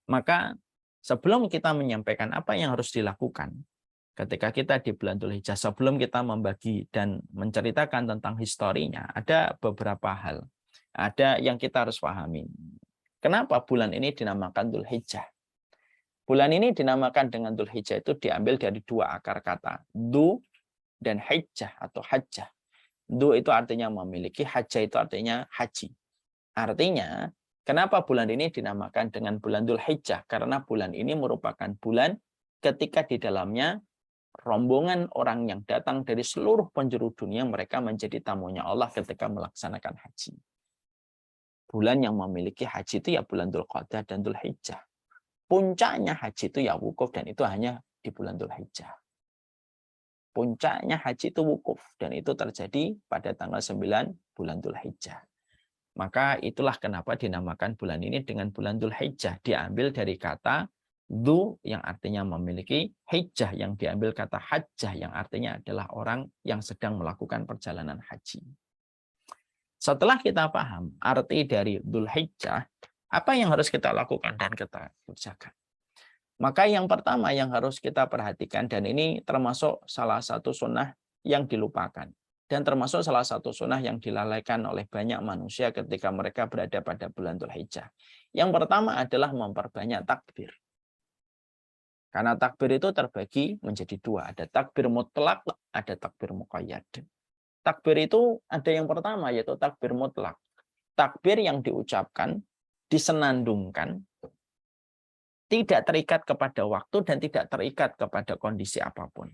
Maka sebelum kita menyampaikan apa yang harus dilakukan ketika kita di bulan Dzulhijjah, sebelum kita membagi dan menceritakan tentang historinya, ada beberapa hal. Ada yang kita harus pahami. Kenapa bulan ini dinamakan Dzulhijjah? Bulan ini dinamakan dengan Dzulhijjah itu diambil dari dua akar kata, du dan hijjah atau hajjah. Du itu artinya memiliki, hajjah itu artinya haji. Artinya, kenapa bulan ini dinamakan dengan bulan Dzulhijjah? Karena bulan ini merupakan bulan ketika di dalamnya rombongan orang yang datang dari seluruh penjuru dunia, mereka menjadi tamunya Allah ketika melaksanakan haji. Bulan yang memiliki haji itu ya bulan Dzulqa'dah dan Dzulhijjah. Puncaknya haji itu ya wukuf, dan itu hanya di bulan Dzulhijjah. Puncaknya haji itu wukuf. Dan itu terjadi pada tanggal 9 bulan Dzulhijjah. Maka itulah kenapa dinamakan bulan ini dengan bulan Dzulhijjah. Diambil dari kata Dzu yang artinya memiliki, hijjah yang diambil kata hajjah yang artinya adalah orang yang sedang melakukan perjalanan haji. Setelah kita paham arti dari Dzulhijjah, apa yang harus kita lakukan dan kita kerjakan? Maka yang pertama yang harus kita perhatikan, dan ini termasuk salah satu sunnah yang dilupakan, dan termasuk salah satu sunnah yang dilalaikan oleh banyak manusia ketika mereka berada pada bulan Dzulhijjah. Yang pertama adalah memperbanyak takbir. Karena takbir itu terbagi menjadi dua. Ada takbir mutlak, ada takbir muqayyad. Takbir itu ada yang pertama, yaitu takbir mutlak. Takbir yang diucapkan, disenandungkan, tidak terikat kepada waktu dan tidak terikat kepada kondisi apapun.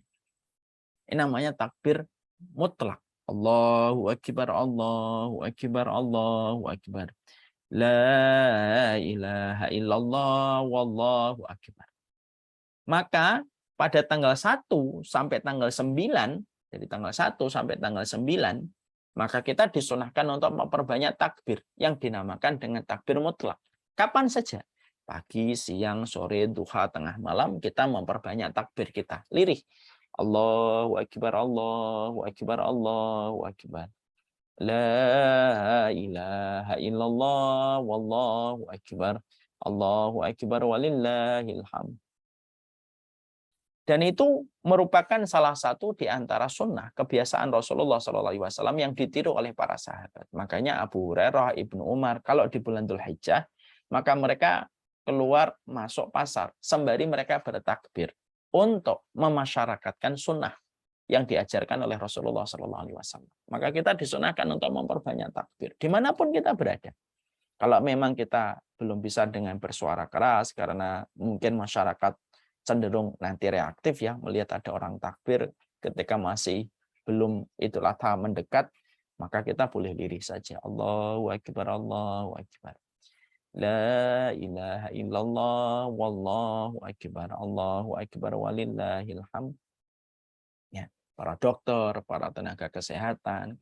Ini namanya takbir mutlak. Allahu Akbar, Allahu Akbar, Allahu Akbar. La ilaha illallah, wallahu akbar. Maka pada tanggal 1 sampai tanggal 9, dari tanggal 1 sampai tanggal 9, maka kita disunahkan untuk memperbanyak takbir yang dinamakan dengan takbir mutlak. Kapan saja. Pagi, siang, sore, duha, tengah malam, kita memperbanyak takbir kita. Lirih. Allahu Akbar, Allahu Akbar, Allahu Akbar. La ilaha illallah, wallahu akbar. Allahu akbar walillahil hamd. Dan itu merupakan salah satu di antara sunnah kebiasaan Rasulullah SAW yang ditiru oleh para sahabat. Makanya Abu Hurairah, Ibnu Umar, kalau di bulan Dzulhijjah, maka mereka keluar masuk pasar sembari mereka bertakbir untuk memasyarakatkan sunnah yang diajarkan oleh Rasulullah SAW. Maka kita disunahkan untuk memperbanyak takbir dimanapun kita berada. Kalau memang kita belum bisa dengan bersuara keras karena mungkin masyarakat cenderung nanti reaktif ya melihat ada orang takbir ketika masih belum Idul Adha mendekat, maka kita boleh lirih saja. Allahu Akbar, Allahu Akbar. La ilaha illallah, wallahu akbar, Allahu akbar walillahil hamd. Ya, para dokter, para tenaga kesehatan,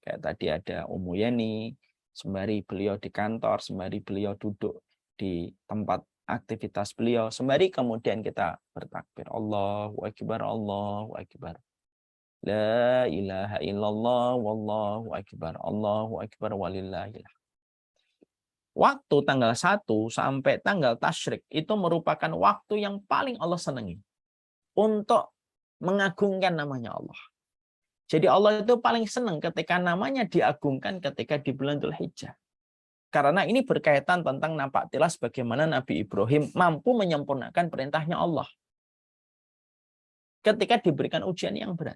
kayak tadi ada Ummu Yeni, sembari beliau di kantor, sembari beliau duduk di tempat aktivitas beliau, sembari kemudian kita bertakbir. Allahu Akbar, Allahu Akbar. La ilaha illallah, wallahu akbar, Allahu akbar walillahil hamd. Waktu tanggal 1 sampai tanggal tasyrik itu merupakan waktu yang paling Allah senangi untuk mengagungkan namanya Allah. Jadi Allah itu paling senang ketika namanya diagungkan ketika di bulan Dzulhijjah. Karena ini berkaitan tentang nampak jelas bagaimana Nabi Ibrahim mampu menyempurnakan perintahnya Allah ketika diberikan ujian yang berat.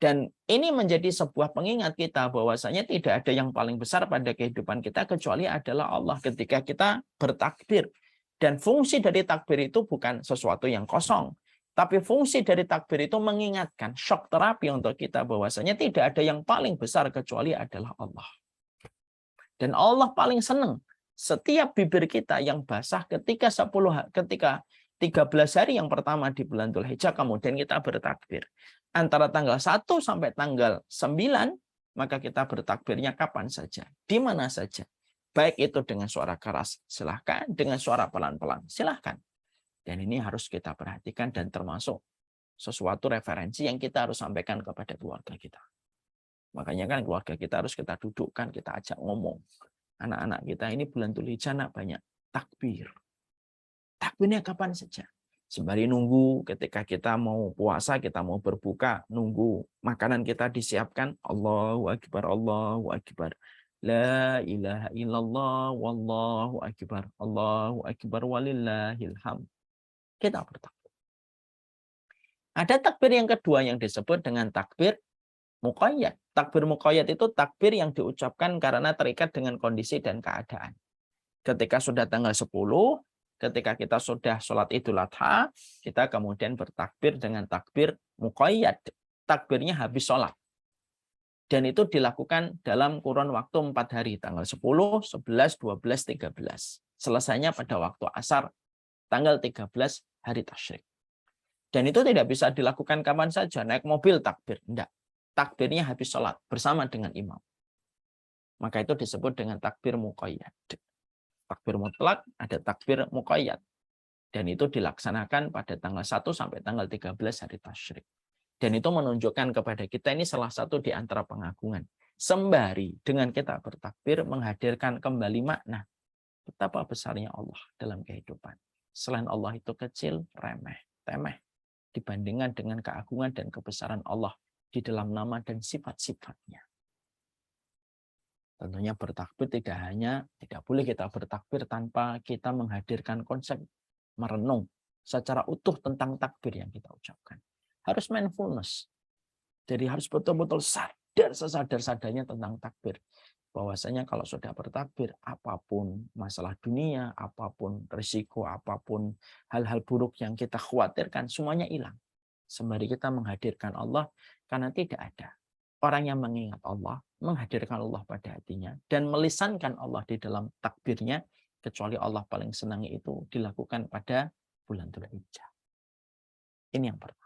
Dan ini menjadi sebuah pengingat kita bahwasanya tidak ada yang paling besar pada kehidupan kita kecuali adalah Allah ketika kita bertakbir. Dan fungsi dari takbir itu bukan sesuatu yang kosong. Tapi fungsi dari takbir itu mengingatkan, shock terapi untuk kita bahwasanya tidak ada yang paling besar kecuali adalah Allah. Dan Allah paling senang setiap bibir kita yang basah ketika 13 hari yang pertama di bulan Dzulhijjah kemudian kita bertakbir. Antara tanggal 1 sampai tanggal 9 maka kita bertakbirnya kapan saja, di mana saja. Baik itu dengan suara keras, silahkan. Dengan suara pelan-pelan, silahkan. Dan ini harus kita perhatikan dan termasuk sesuatu referensi yang kita harus sampaikan kepada keluarga kita. Makanya kan keluarga kita harus kita dudukkan, kita ajak ngomong. Anak-anak kita ini bulan Dzulhijjah banyak takbir. Takbirnya kapan saja. Sembari nunggu ketika kita mau puasa, kita mau berbuka, nunggu makanan kita disiapkan. Allahu Akbar, Allahu Akbar. La ilaha illallah, wallahu akbar, Allahu akbar walillahil hamd. Kita bertakbir. Ada takbir yang kedua yang disebut dengan takbir muqayyad. Takbir muqayyad itu takbir yang diucapkan karena terikat dengan kondisi dan keadaan. Ketika sudah tanggal 10, ketika kita sudah sholat Idul Adha, kita kemudian bertakbir dengan takbir muqayyad. Takbirnya habis sholat. Dan itu dilakukan dalam kurun waktu 4 hari, tanggal 10, 11, 12, 13. Selesainya pada waktu asar, tanggal 13 hari tasyrik. Dan itu tidak bisa dilakukan kapan saja. Naik mobil takbir. Enggak. Takbirnya habis sholat bersama dengan imam. Maka itu disebut dengan takbir muqayyad. Takbir mutlak, ada takbir muqayyad. Dan itu dilaksanakan pada tanggal 1 sampai tanggal 13 hari tasyrik. Dan itu menunjukkan kepada kita ini salah satu di antara pengagungan. Sembari dengan kita bertakbir menghadirkan kembali makna. Betapa besarnya Allah dalam kehidupan. Selain Allah itu kecil, remeh, temeh. Dibandingkan dengan keagungan dan kebesaran Allah di dalam nama dan sifat-sifatnya. Tentunya bertakbir tidak boleh kita bertakbir tanpa kita menghadirkan konsep merenung secara utuh tentang takbir yang kita ucapkan. Harus mindfulness. Jadi harus betul-betul sadar sesadar-sadarnya tentang takbir. Bahwasanya kalau sudah bertakbir, apapun masalah dunia, apapun risiko, apapun hal-hal buruk yang kita khawatirkan, semuanya hilang. Sembari kita menghadirkan Allah, karena tidak ada orang yang mengingat Allah, menghadirkan Allah pada hatinya, dan melisankan Allah di dalam takbirnya, kecuali Allah paling senangi itu dilakukan pada bulan Dzulhijjah. Ini yang pertama.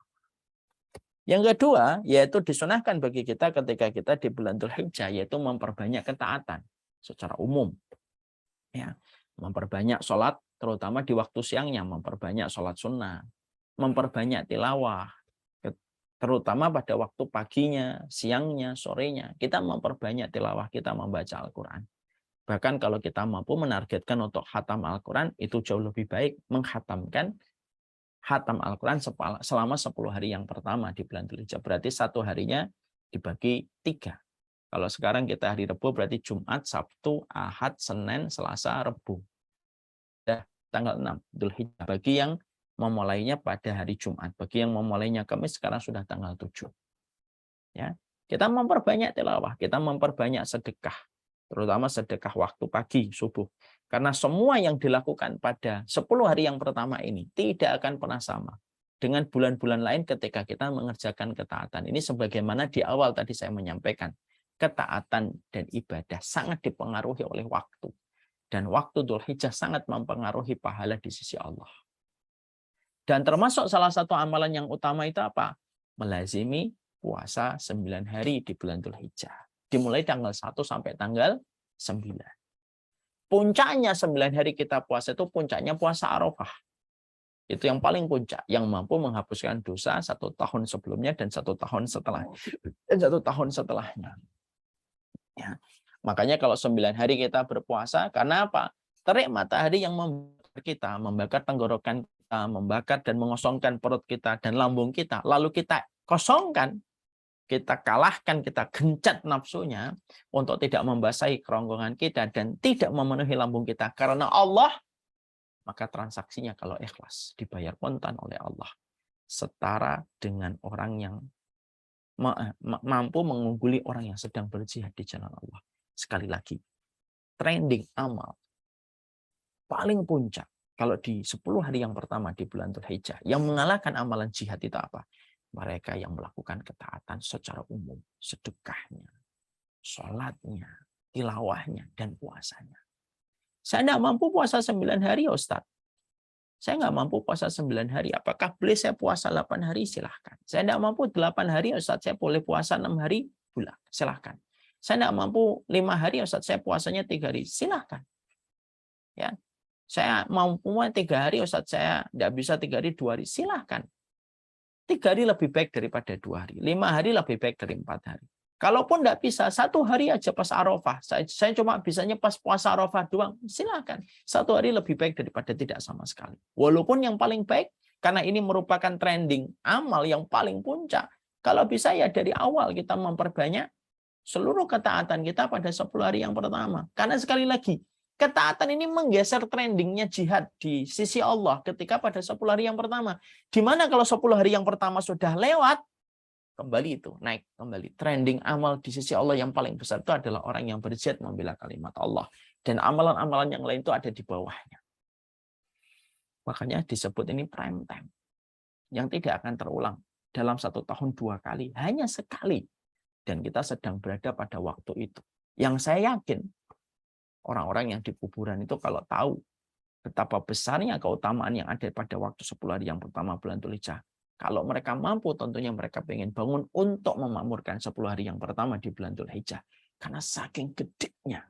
Yang kedua, yaitu disunahkan bagi kita ketika kita di bulan Dzulhijjah, yaitu memperbanyak ketaatan secara umum. Ya, memperbanyak sholat, terutama di waktu siangnya, memperbanyak sholat sunnah, memperbanyak tilawah, terutama pada waktu paginya, siangnya, sorenya, kita memperbanyak tilawah, kita membaca Al-Quran. Bahkan kalau kita mampu menargetkan untuk khatam Al-Quran, itu jauh lebih baik menghatamkan khatam Al-Quran selama 10 hari yang pertama di bulan Dzulhijjah. Berarti satu harinya dibagi 3. Kalau sekarang kita hari Rabu berarti Jumat, Sabtu, Ahad, Senin, Selasa, Rabu. Dah tanggal 6 Dzulhijjah. Bagi yang memulainya pada hari Jumat. Bagi yang memulainya Kamis sekarang sudah tanggal 7. Ya, kita memperbanyak tilawah, kita memperbanyak sedekah. Terutama sedekah waktu pagi, subuh. Karena semua yang dilakukan pada 10 hari yang pertama ini tidak akan pernah sama dengan bulan-bulan lain ketika kita mengerjakan ketaatan. Ini sebagaimana di awal tadi saya menyampaikan, ketaatan dan ibadah sangat dipengaruhi oleh waktu. Dan waktu Dzulhijjah sangat mempengaruhi pahala di sisi Allah. Dan termasuk salah satu amalan yang utama itu apa? Melazimi puasa 9 hari di bulan Dzulhijjah. Dimulai tanggal 1 sampai tanggal 9. Puncaknya 9 hari kita puasa itu puncaknya puasa Arafah. Itu yang paling puncak, yang mampu menghapuskan dosa 1 tahun sebelumnya dan 1 tahun setelah dan 1 tahun setelahnya. Ya. Makanya kalau 9 hari kita berpuasa, karena apa? Terik matahari yang membakar tenggorokan kita, membakar dan mengosongkan perut kita dan lambung kita, lalu kita kosongkan, kita kalahkan, kita gencat nafsunya untuk tidak membasahi kerongkongan kita dan tidak memenuhi lambung kita karena Allah, maka transaksinya kalau ikhlas dibayar kontan oleh Allah setara dengan orang yang mampu mengungguli orang yang sedang berjihad di jalan Allah. Sekali lagi, trending amal paling puncak kalau di 10 hari yang pertama di bulan Dzulhijjah yang mengalahkan amalan jihad itu apa? Mereka yang melakukan ketaatan secara umum, sedekahnya, sholatnya, tilawahnya, dan puasanya. Saya tidak mampu puasa 9 hari, Ustaz. Saya nggak mampu puasa 9 hari. Apakah boleh saya puasa 8 hari? Silahkan. Saya tidak mampu 8 hari, Ustaz. Saya boleh puasa 6 hari? Silahkan. Saya tidak mampu 5 hari, Ustaz. Saya puasanya 3 hari. Silahkan. Ya. Saya mampu 3 hari, Ustaz. Saya tidak bisa 3 hari, 2 hari. Silahkan. 3 hari lebih baik daripada 2 hari. 5 hari lebih baik dari 4 hari. Kalaupun tidak bisa, 1 hari aja pas Arafah. Saya cuma bisanya pas puasa Arafah doang. Silakan. 1 hari lebih baik daripada tidak sama sekali. Walaupun yang paling baik, karena ini merupakan trending amal yang paling puncak. Kalau bisa ya dari awal kita memperbanyak seluruh ketaatan kita pada 10 hari yang pertama. Karena sekali lagi, ketaatan ini menggeser trendingnya jihad di sisi Allah ketika pada 10 hari yang pertama. Di mana kalau 10 hari yang pertama sudah lewat, kembali itu naik kembali. Trending amal di sisi Allah yang paling besar itu adalah orang yang berjihad membela kalimat Allah. Dan amalan-amalan yang lain itu ada di bawahnya. Makanya disebut ini prime time. Yang tidak akan terulang dalam 1 tahun 2 kali. Hanya sekali. Dan kita sedang berada pada waktu itu. Yang saya yakin, orang-orang yang di kuburan itu kalau tahu betapa besarnya keutamaan yang ada pada waktu 10 hari yang pertama bulan Dzulhijjah, Kalau mereka mampu, tentunya mereka ingin bangun untuk memakmurkan 10 hari yang pertama di bulan Dzulhijjah. Karena saking gedenya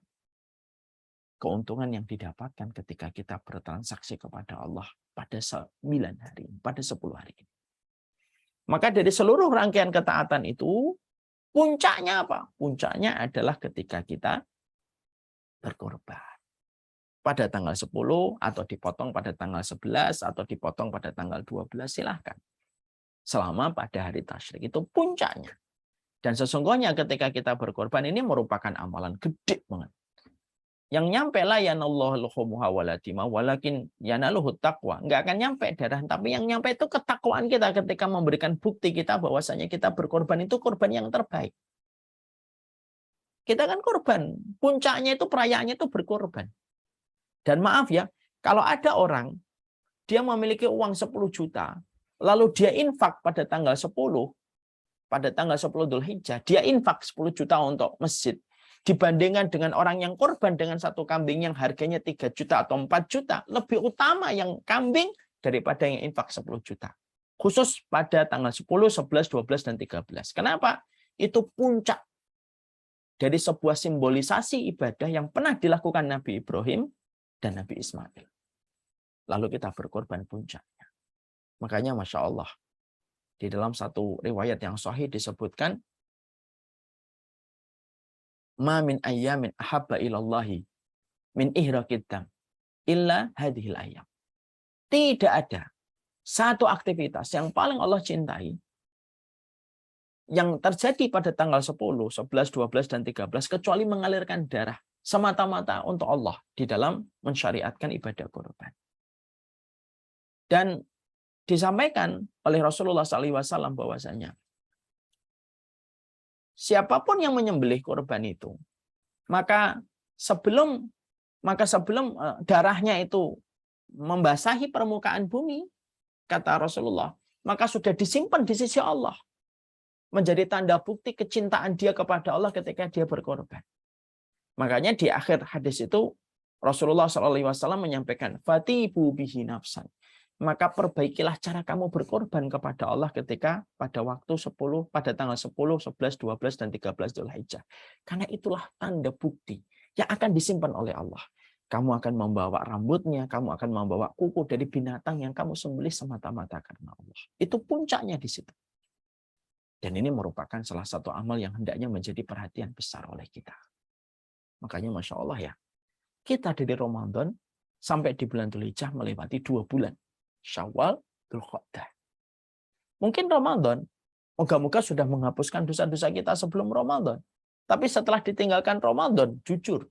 keuntungan yang didapatkan ketika kita bertransaksi kepada Allah pada 9 hari, pada 10 hari ini. Maka dari seluruh rangkaian ketaatan itu, puncaknya apa? Puncaknya adalah ketika kita berkorban. Pada tanggal 10 atau dipotong pada tanggal 11 atau dipotong pada tanggal 12, silahkan. Selama pada hari tasyrik itu puncaknya. Dan sesungguhnya ketika kita berkorban ini merupakan amalan gede banget. Yang nyampe la yanallahu luhumuha waladima walakin yanaluhu taqwa. Enggak akan nyampe darah, tapi yang nyampe itu ketakwaan kita ketika memberikan bukti kita bahwasanya kita berkorban itu korban yang terbaik. Kita kan korban, puncaknya itu perayaannya itu berkorban. Dan maaf ya, kalau ada orang dia memiliki uang 10 juta, lalu dia infak pada tanggal 10 Dzulhijjah, dia infak 10 juta untuk masjid. Dibandingkan dengan orang yang korban dengan satu kambing yang harganya 3 juta atau 4 juta, lebih utama yang kambing daripada yang infak 10 juta. Khusus pada tanggal 10, 11, 12, dan 13. Kenapa? Itu puncak dari sebuah simbolisasi ibadah yang pernah dilakukan Nabi Ibrahim dan Nabi Ismail. Lalu kita berkorban puncaknya. Makanya Masya Allah, di dalam satu riwayat yang sahih disebutkan, ma min ayyamin ahabba ilallahi min ihraqid dam illa hadhil ayyam. Tidak ada satu aktivitas yang paling Allah cintai yang terjadi pada tanggal 10, 11, 12, dan 13 kecuali mengalirkan darah semata-mata untuk Allah di dalam mensyariatkan ibadah korban. Dan disampaikan oleh Rasulullah SAW bahwasanya siapapun yang menyembelih korban itu, maka sebelum darahnya itu membasahi permukaan bumi, kata Rasulullah, maka sudah disimpan di sisi Allah menjadi tanda bukti kecintaan dia kepada Allah ketika dia berkorban. Makanya di akhir hadis itu Rasulullah SAW menyampaikan, fatibu bihi nafsan. Maka perbaikilah cara kamu berkorban kepada Allah ketika pada waktu 10, pada tanggal 10, 11, 12, dan 13 Dzulhijjah. Karena itulah tanda bukti yang akan disimpan oleh Allah. Kamu akan membawa rambutnya, kamu akan membawa kuku dari binatang yang kamu sembelih semata-mata karena Allah. Itu puncaknya di situ. Dan ini merupakan salah satu amal yang hendaknya menjadi perhatian besar oleh kita. Makanya Masya Allah ya, kita dari Ramadan sampai di bulan Dzulhijjah melewati 2 bulan. Syawal, Dzulqa'dah. Mungkin Ramadan, moga-moga sudah menghapuskan dosa-dosa kita sebelum Ramadan. Tapi setelah ditinggalkan Ramadan, jujur,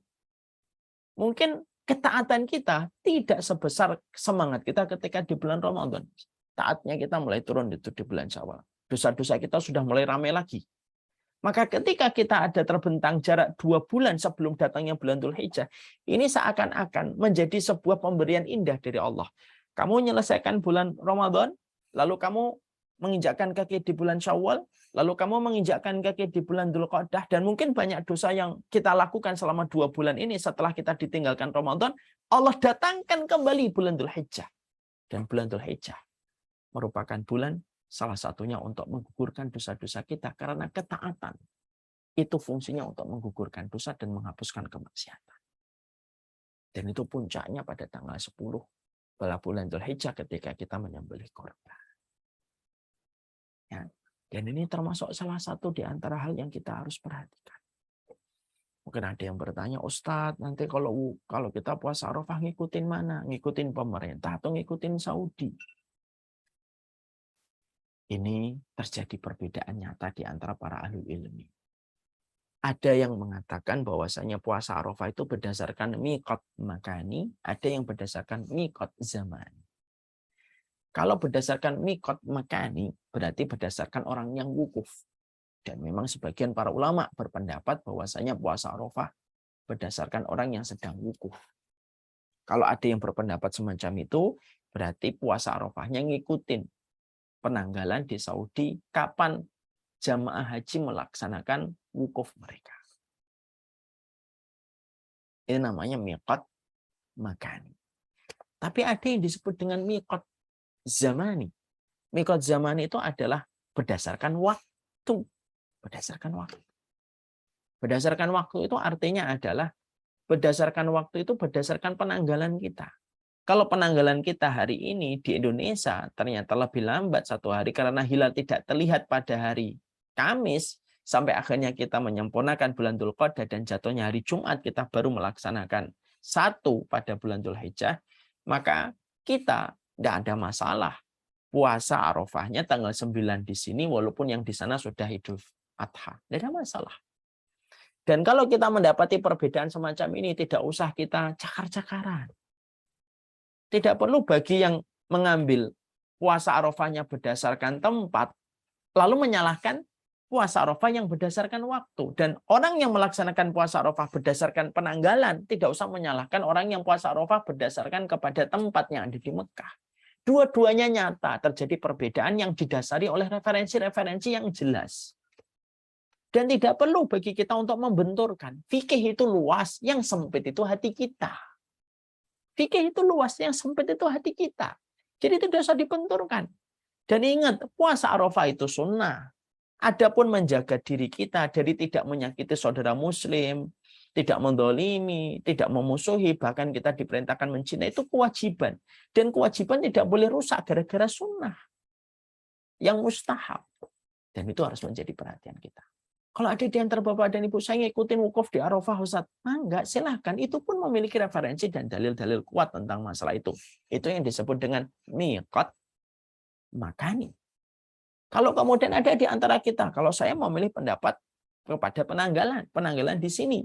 mungkin ketaatan kita tidak sebesar semangat kita ketika di bulan Ramadan. Taatnya kita mulai turun itu di bulan Syawal. Dosa-dosa kita sudah mulai ramai lagi. Maka ketika kita ada terbentang jarak 2 bulan sebelum datangnya bulan Dzulhijjah, ini seakan-akan menjadi sebuah pemberian indah dari Allah. Kamu menyelesaikan bulan Ramadan, lalu kamu menginjakkan kaki di bulan Syawal, lalu kamu menginjakkan kaki di bulan Dzulqa'dah, dan mungkin banyak dosa yang kita lakukan selama 2 bulan ini setelah kita ditinggalkan Ramadan, Allah datangkan kembali bulan Dzulhijjah. Dan bulan Dzulhijjah merupakan bulan salah satunya untuk menggugurkan dosa-dosa kita, karena ketaatan itu fungsinya untuk menggugurkan dosa dan menghapuskan kemaksiatan. Dan itu puncaknya pada tanggal 10 bulan Dzulhijjah ketika kita menyembelih korban. Ya, dan ini termasuk salah satu di antara hal yang kita harus perhatikan. Mungkin ada yang bertanya, Ustadz, nanti kalau kita puasa Arafah ngikutin mana? Ngikutin pemerintah atau ngikutin Saudi? Ini terjadi perbedaan nyata di antara para ahli ilmu. Ada yang mengatakan bahwasanya puasa Arafah itu berdasarkan miqat makani, ada yang berdasarkan miqat zamani. Kalau berdasarkan miqat makani, berarti berdasarkan orang yang wukuf. Dan memang sebagian para ulama berpendapat bahwasanya puasa Arafah berdasarkan orang yang sedang wukuf. Kalau ada yang berpendapat semacam itu, berarti puasa Arafahnya ngikutin penanggalan di Saudi kapan jamaah haji melaksanakan wukuf mereka. Ini namanya miqat makani. Tapi ada yang disebut dengan miqat zamani. Miqat zaman itu adalah berdasarkan waktu. Berdasarkan waktu. Berdasarkan waktu itu artinya adalah berdasarkan waktu itu berdasarkan penanggalan kita. Kalau penanggalan kita hari ini di Indonesia ternyata lebih lambat 1 hari karena hilal tidak terlihat pada hari Kamis, sampai akhirnya kita menyempurnakan bulan Dzulqa'dah dan jatuhnya hari Jumat kita baru melaksanakan 1 pada bulan Dzulhijjah, maka kita tidak ada masalah. Puasa Arafahnya tanggal 9 di sini walaupun yang di sana sudah Idul Adha. Tidak ada masalah. Dan kalau kita mendapati perbedaan semacam ini, tidak usah kita cakar-cakaran. Tidak perlu bagi yang mengambil puasa Arafahnya berdasarkan tempat, lalu menyalahkan puasa Arafah yang berdasarkan waktu. Dan orang yang melaksanakan puasa Arafah berdasarkan penanggalan, tidak usah menyalahkan orang yang puasa Arafah berdasarkan kepada tempat yang ada di Mekah. Dua-duanya nyata terjadi perbedaan yang didasari oleh referensi-referensi yang jelas. Dan tidak perlu bagi kita untuk membenturkan. Fikih itu luas, yang sempit itu hati kita. Fikih itu luas, yang sempit itu hati kita. Jadi tidak usah dibenturkan. Dan ingat, puasa Arafah itu sunnah. Adapun menjaga diri kita dari tidak menyakiti saudara muslim, tidak mendolimi, tidak memusuhi, bahkan kita diperintahkan mencintai, itu kewajiban. Dan kewajiban tidak boleh rusak gara-gara sunnah. Yang mustahab. Dan itu harus menjadi perhatian kita. Kalau ada di antara Bapak dan Ibu, saya ngikutin wukuf di Arafah, Ustaz. Enggak, silahkan. Itu pun memiliki referensi dan dalil-dalil kuat tentang masalah itu. Itu yang disebut dengan miqat makani. Kalau kemudian ada di antara kita, kalau saya memilih pendapat kepada penanggalan di sini.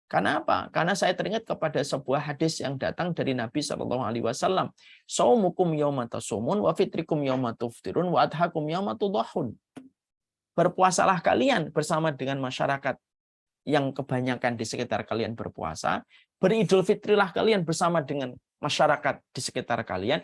Karena apa? Karena saya teringat kepada sebuah hadis yang datang dari Nabi SAW. Saumukum yawma tasumun, wa fitrikum yawma tuftirun, wa adhakum yawma tudahun. Berpuasalah kalian bersama dengan masyarakat yang kebanyakan di sekitar kalian berpuasa. Beridul fitrilah kalian bersama dengan masyarakat di sekitar kalian.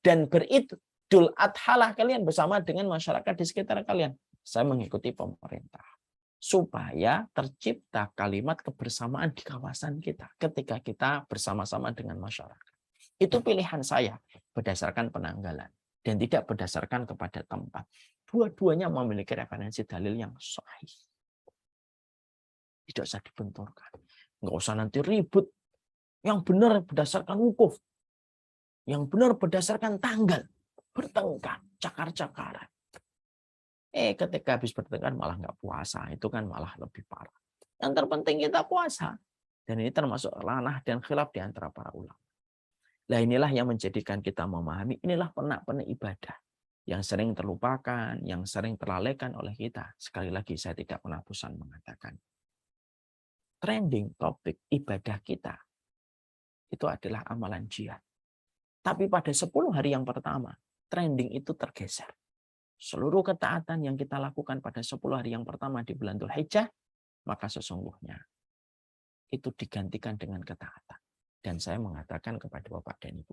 Dan beridul adhalah kalian bersama dengan masyarakat di sekitar kalian. Saya mengikuti pemerintah. Supaya tercipta kalimat kebersamaan di kawasan kita. Ketika kita bersama-sama dengan masyarakat. Itu pilihan saya berdasarkan penanggalan. Dan tidak berdasarkan kepada tempat. Dua-duanya memiliki referensi dalil yang sahih. Tidak usah dibenturkan. Nggak usah nanti ribut. Yang benar berdasarkan wukuf. Yang benar berdasarkan tanggal. Bertengkar, cakar-cakaran. Ketika habis bertengkar malah nggak puasa. Itu kan malah lebih parah. Yang terpenting kita puasa. Dan ini termasuk ranah dan khilaf di antara para ulama. Nah inilah yang menjadikan kita memahami, inilah pernak-pernik ibadah yang sering terlupakan, yang sering terlalaikan oleh kita. Sekali lagi saya tidak pernah bosan mengatakan, trending topik ibadah kita itu adalah amalan jihad. Tapi pada 10 hari yang pertama, trending itu tergeser. Seluruh ketaatan yang kita lakukan pada 10 hari yang pertama di bulan Dzulhijjah, maka sesungguhnya itu digantikan dengan ketaatan. Dan saya mengatakan kepada Bapak dan Ibu,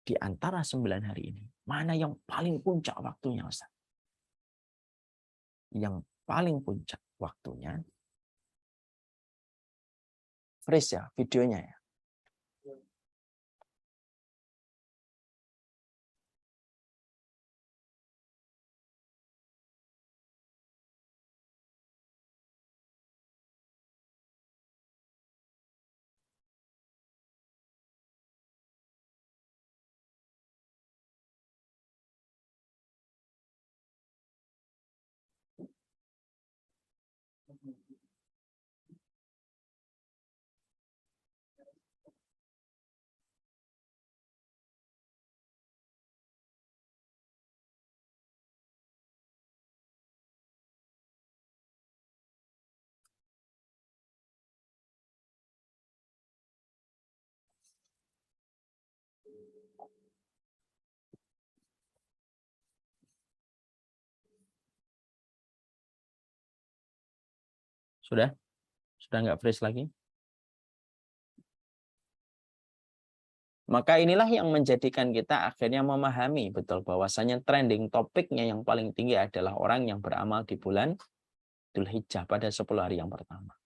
di antara 9 hari ini, mana yang paling puncak waktunya, Ustaz? Yang paling puncak waktunya, freeze ya, videonya ya. Sudah? Sudah nggak freeze lagi? Maka inilah yang menjadikan kita akhirnya memahami betul bahwasanya trending topiknya yang paling tinggi adalah orang yang beramal di bulan Dzulhijjah pada 10 hari yang pertama.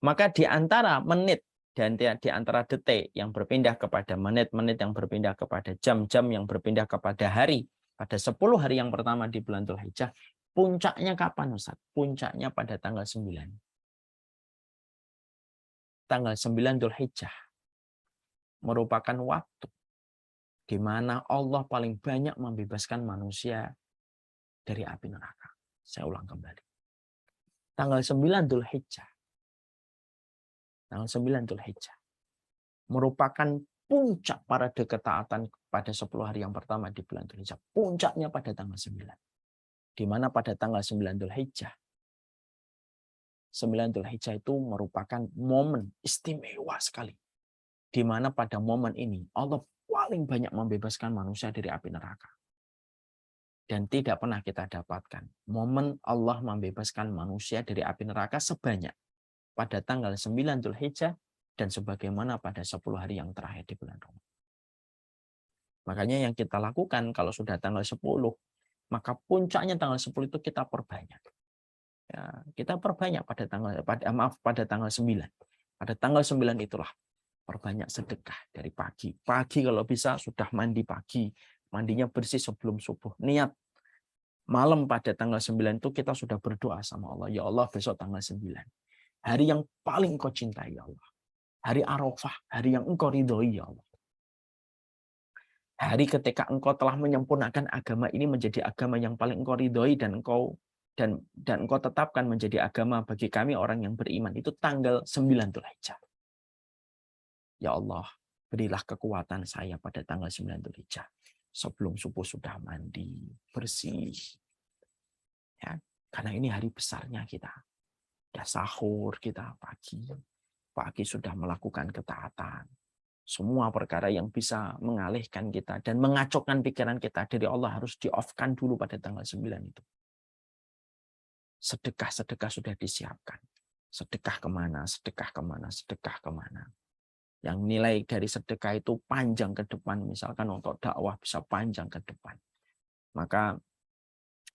Maka di antara menit dan di antara detik yang berpindah kepada menit-menit yang berpindah kepada jam-jam yang berpindah kepada hari pada 10 hari yang pertama di bulan Dzulhijjah, puncaknya kapan Ustaz? Puncaknya pada tanggal 9. Tanggal 9 Dzulhijjah merupakan waktu di mana Allah paling banyak membebaskan manusia dari api neraka. Saya ulang kembali. Tanggal 9 Dzulhijjah. Tanggal 9 Dzulhijjah merupakan puncak parade ketaatan pada 10 hari yang pertama di bulan Dzulhijjah. Puncaknya pada tanggal 9. Di mana pada tanggal 9 Dzulhijjah 9 Dzulhijjah itu merupakan momen istimewa sekali. Di mana pada momen ini Allah paling banyak membebaskan manusia dari api neraka. Dan tidak pernah kita dapatkan momen Allah membebaskan manusia dari api neraka sebanyak pada tanggal 9 Dzulhijjah dan sebagaimana pada 10 hari yang terakhir di bulan Ramadan. Makanya yang kita lakukan kalau sudah tanggal 10, maka puncaknya tanggal 10 itu kita perbanyak. Ya, kita perbanyak pada tanggal 9. Pada tanggal 9 itulah perbanyak sedekah dari pagi. Pagi kalau bisa sudah mandi pagi. Mandinya bersih sebelum subuh. Niat malam pada tanggal 9 itu kita sudah berdoa sama Allah. Ya Allah besok tanggal 9. Hari yang paling engkau cintai ya Allah. Hari Arafah. Hari yang engkau ridhoi ya Allah. Hari ketika engkau telah menyempurnakan agama ini menjadi agama yang paling engkau ridhoi dan engkau tetapkan menjadi agama bagi kami orang yang beriman. Itu tanggal 9 Dzulhijjah. Ya Allah, berilah kekuatan saya pada tanggal 9 Dzulhijjah. Sebelum subuh sudah mandi, bersih. Ya, karena ini hari besarnya kita. Sudah sahur kita pagi. Pagi sudah melakukan ketaatan. Semua perkara yang bisa mengalihkan kita dan mengacaukan pikiran kita dari Allah harus di-off-kan dulu pada tanggal 9 itu. Sedekah-sedekah sudah disiapkan. Sedekah kemana, sedekah kemana, sedekah kemana. Yang nilai dari sedekah itu panjang ke depan, misalkan untuk dakwah bisa panjang ke depan. Maka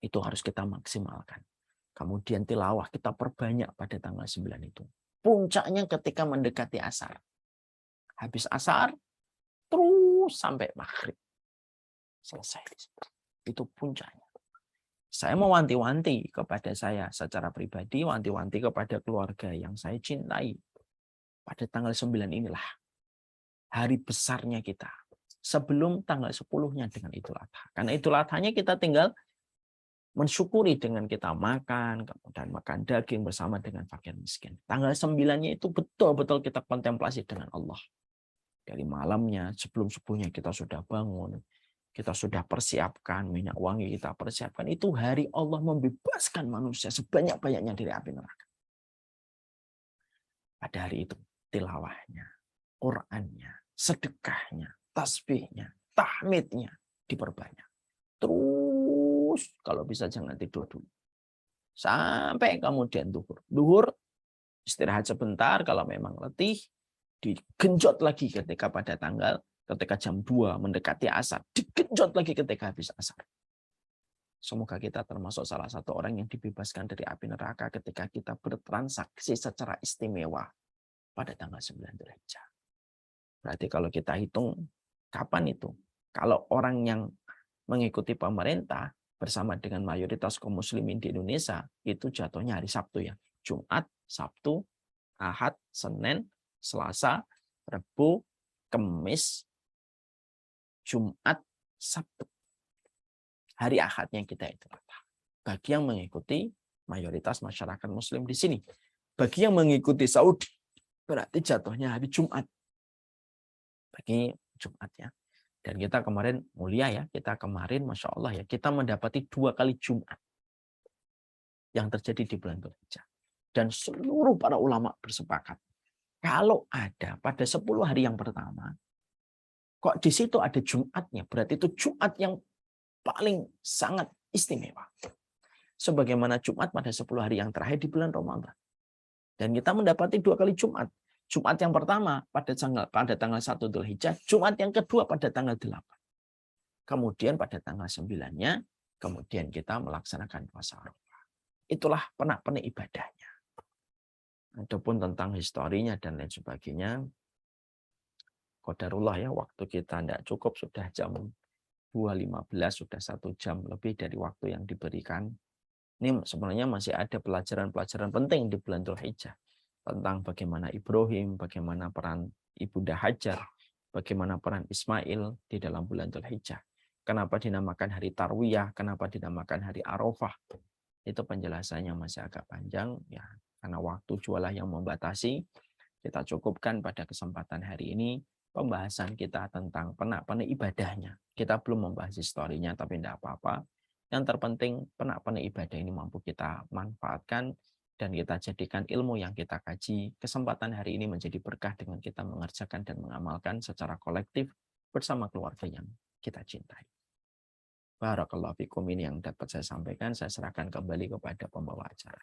itu harus kita maksimalkan. Kemudian tilawah kita perbanyak pada tanggal 9 itu. Puncaknya ketika mendekati asar. Habis asar, terus sampai maghrib. Selesai. Itu puncaknya. Saya mau wanti-wanti kepada saya secara pribadi, wanti-wanti kepada keluarga yang saya cintai. Pada tanggal 9 inilah hari besarnya kita. Sebelum tanggal 10-nya dengan Idul Adha. Karena Idul Adhanya kita tinggal mensyukuri dengan kita makan, kemudian makan daging bersama dengan fakir miskin. Tanggal 9-nya itu betul-betul kita kontemplasi dengan Allah. Dari malamnya, sebelum subuhnya kita sudah bangun. Kita sudah persiapkan, minyak wangi kita persiapkan. Itu hari Allah membebaskan manusia sebanyak-banyaknya dari api neraka. Pada hari itu, tilawahnya, Qur'annya, sedekahnya, tasbihnya, tahmidnya diperbanyak. Terus kalau bisa jangan tidur dulu. Sampai kemudian duhur. Duhur istirahat sebentar kalau memang letih. Digenjot lagi ketika jam 2 mendekati asar. Digenjot lagi ketika habis asar. Semoga kita termasuk salah satu orang yang dibebaskan dari api neraka ketika kita bertransaksi secara istimewa pada tanggal 9 Dzulhijjah. Berarti kalau kita hitung kapan itu? Kalau orang yang mengikuti pemerintah bersama dengan mayoritas kaum muslimin di Indonesia itu jatuhnya hari Sabtu ya. Jumat, Sabtu, Ahad, Senin, Selasa, Rabu, Kamis, Jumat, Sabtu. Hari Ahadnya kita itu apa? Bagi yang mengikuti mayoritas masyarakat muslim di sini. Bagi yang mengikuti Saudi, berarti jatuhnya hari Jumat. Bagi Jumat ya. Dan kita kemarin mulia ya, kita kemarin Masya Allah ya, kita mendapati 2 kali Jumat yang terjadi di bulan Dzulhijjah. Dan seluruh para ulama bersepakat, kalau ada pada 10 hari yang pertama, kok di situ ada Jumatnya, berarti itu Jumat yang paling sangat istimewa. Sebagaimana Jumat pada 10 hari yang terakhir di bulan Ramadan. Dan kita mendapati 2 kali Jumat. Jumat yang pertama pada tanggal 1 Dzulhijjah, Jumat yang kedua pada tanggal 8. Kemudian pada tanggal 9-nya, kemudian kita melaksanakan puasa Arafah. Itulah pernak-pernik ibadahnya. Adapun tentang historinya dan lain sebagainya, qadarullah ya, waktu kita tidak cukup, sudah jam 2.15 sudah 1 jam lebih dari waktu yang diberikan. Ini sebenarnya masih ada pelajaran-pelajaran penting di bulan Dzulhijjah tentang bagaimana Ibrahim, bagaimana peran Ibunda Hajar, bagaimana peran Ismail di dalam bulan Dzulhijjah. Kenapa dinamakan hari Tarwiyah, kenapa dinamakan hari Arafah. Itu penjelasannya masih agak panjang ya, karena waktu jualah yang membatasi. Kita cukupkan pada kesempatan hari ini pembahasan kita tentang penak-penik ibadahnya. Kita belum membahas historinya, tapi tidak apa-apa. Yang terpenting penak-penik ibadah ini mampu kita manfaatkan dan kita jadikan ilmu yang kita kaji. Kesempatan hari ini menjadi berkah dengan kita mengerjakan dan mengamalkan secara kolektif bersama keluarga yang kita cintai. Barakallahu fikum, ini yang dapat saya sampaikan. Saya serahkan kembali kepada pembawa acara.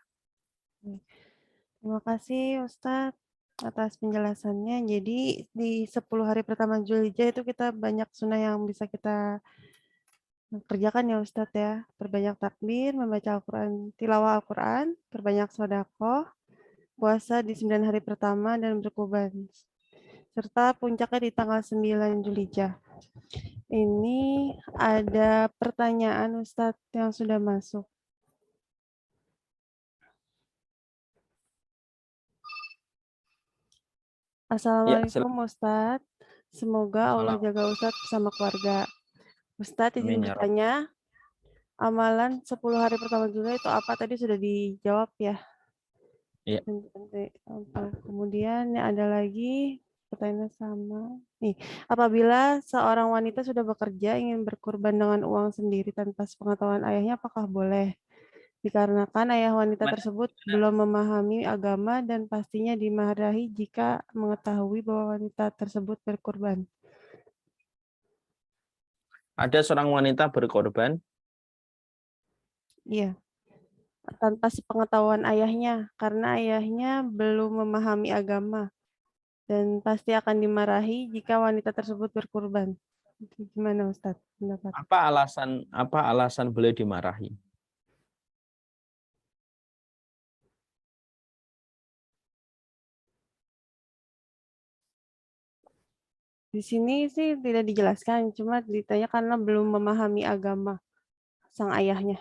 Terima kasih Ustadz atas penjelasannya. Jadi di 10 hari pertama Dzulhijjah itu kita banyak sunnah yang bisa kita kerjakan ya Ustadz ya. Perbanyak takbir, membaca Al-Quran, tilawah Al-Quran, perbanyak sedekah, puasa di 9 hari pertama dan berkurban. Serta puncaknya di tanggal 9 Dzulhijjah. Ini ada pertanyaan Ustadz yang sudah masuk. Assalamualaikum Ustadz. Semoga Allah jaga Ustadz bersama keluarga. Ustadz izin bertanya, amalan 10 hari pertama juga itu apa? Tadi sudah dijawab ya. Iya. Kemudian ada lagi pertanyaan sama. Nih, apabila seorang wanita sudah bekerja ingin berkurban dengan uang sendiri tanpa sepengetahuan ayahnya, apakah boleh? Dikarenakan ayah wanita tersebut belum memahami agama dan pastinya dimarahi jika mengetahui bahwa wanita tersebut berkurban. Ada seorang wanita berkorban. Iya. Tanpa sepengetahuan ayahnya, karena ayahnya belum memahami agama dan pasti akan dimarahi jika wanita tersebut berkurban. Gimana Ustadz pendapat? Apa alasan boleh dimarahi? Di sini sih tidak dijelaskan, cuma ditanya karena belum memahami agama sang ayahnya.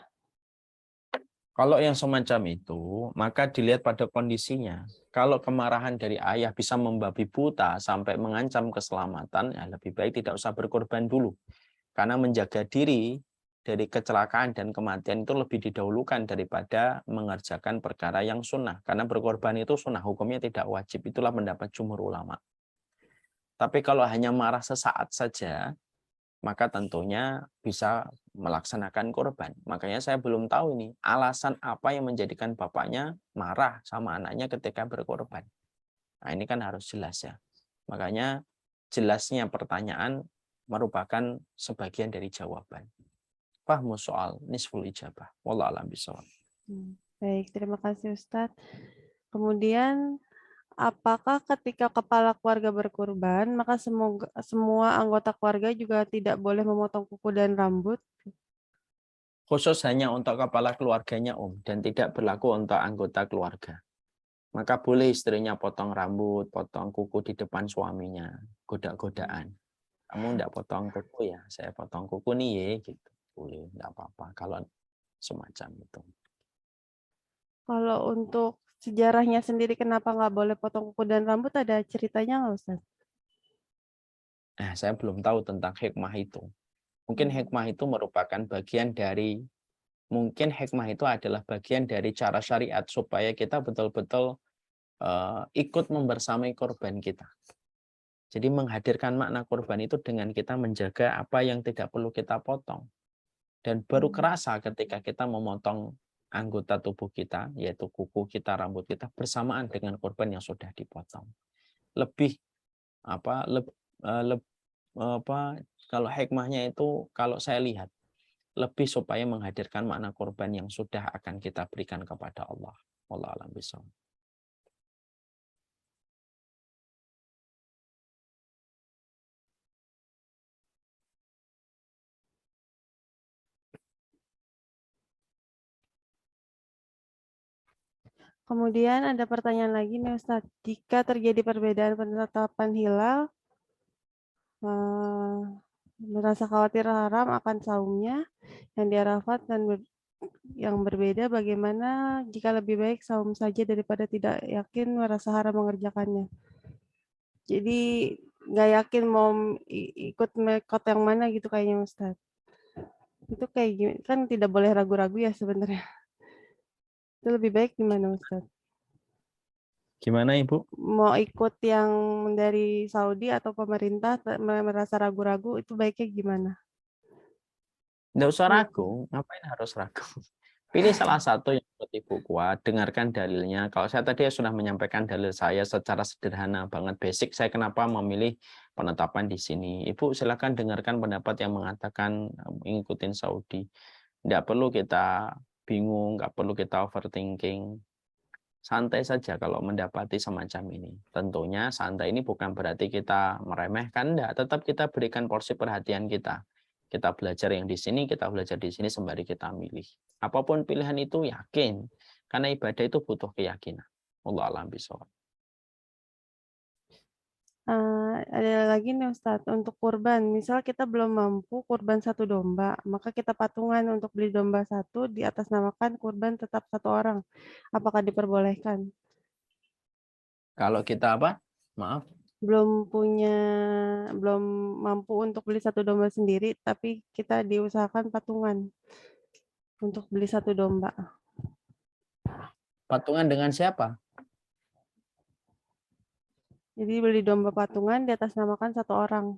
Kalau yang semacam itu, maka dilihat pada kondisinya. Kalau kemarahan dari ayah bisa membabi buta sampai mengancam keselamatan, ya lebih baik tidak usah berkorban dulu. Karena menjaga diri dari kecelakaan dan kematian itu lebih didahulukan daripada mengerjakan perkara yang sunnah. Karena berkorban itu sunnah, hukumnya tidak wajib. Itulah pendapat jumhur ulama. Tapi kalau hanya marah sesaat saja, maka tentunya bisa melaksanakan korban. Makanya saya belum tahu ini alasan apa yang menjadikan bapaknya marah sama anaknya ketika berkorban. Nah, ini kan harus jelas ya. Makanya jelasnya pertanyaan merupakan sebagian dari jawaban. Fahmu soal nisful ijabah. Wallahu a'lam bishawab. Baik, terima kasih Ustadz. Kemudian apakah ketika kepala keluarga berkurban, maka semua anggota keluarga juga tidak boleh memotong kuku dan rambut? Khusus hanya untuk kepala keluarganya dan tidak berlaku untuk anggota keluarga. Maka boleh istrinya potong rambut, potong kuku di depan suaminya, goda-godaan. Kamu enggak potong kuku ya, saya potong kuku nih ya, gitu. Boleh, enggak apa-apa kalau semacam itu. Kalau untuk sejarahnya sendiri kenapa nggak boleh potong kuku dan rambut, ada ceritanya nggak Ustaz? Saya belum tahu tentang hikmah itu. Mungkin hikmah itu merupakan bagian dari, mungkin hikmah itu adalah bagian dari cara syariat supaya kita betul-betul ikut membersamai korban kita. Jadi menghadirkan makna korban itu dengan kita menjaga apa yang tidak perlu kita potong. Dan baru kerasa ketika kita memotong anggota tubuh kita, yaitu kuku kita, rambut kita, bersamaan dengan korban yang sudah dipotong. Lebih kalau hikmahnya itu, kalau saya lihat, lebih supaya menghadirkan makna korban yang sudah akan kita berikan kepada Allah. Wallahu a'lam bishawab. Kemudian ada pertanyaan lagi nih Ustaz. Jika terjadi perbedaan penetapan hilal merasa khawatir haram akan saumnya yang di Arafat dan yang berbeda, bagaimana jika lebih baik saum saja daripada tidak yakin merasa haram mengerjakannya. Jadi nggak yakin mau ikut mekot yang mana gitu kayaknya Ustaz. Itu kayak gimana? Kan tidak boleh ragu-ragu ya sebenarnya. Itu lebih baik gimana Ustaz? Gimana Ibu? Mau ikut yang dari Saudi atau pemerintah merasa ragu-ragu itu baiknya gimana? Nggak usah Iya. ragu, ngapain harus ragu? Pilih salah satu yang menurut Ibu kuat, dengarkan dalilnya. Kalau saya tadi sudah menyampaikan dalil saya secara sederhana banget, basic, saya kenapa memilih penetapan di sini. Ibu silakan dengarkan pendapat yang mengatakan ngikutin Saudi. Nggak perlu kita bingung, nggak perlu kita overthinking. Santai saja kalau mendapati semacam ini. Tentunya santai ini bukan berarti kita meremehkan, enggak. Tetap kita berikan porsi perhatian kita. Kita belajar yang di sini, kita belajar di sini sembari kita milih. Apapun pilihan itu yakin. Karena ibadah itu butuh keyakinan. Wallahu a'lam bishawab. Ada lagi nih Ustadz, untuk kurban, misal kita belum mampu kurban 1 domba, maka kita patungan untuk beli domba 1 di atas namakan kurban tetap 1 orang. Apakah diperbolehkan? Kalau kita apa? Maaf. Belum mampu untuk beli 1 domba sendiri, tapi kita diusahakan patungan untuk beli 1 domba. Patungan dengan siapa? Jadi beli domba patungan di atas namakan 1 orang.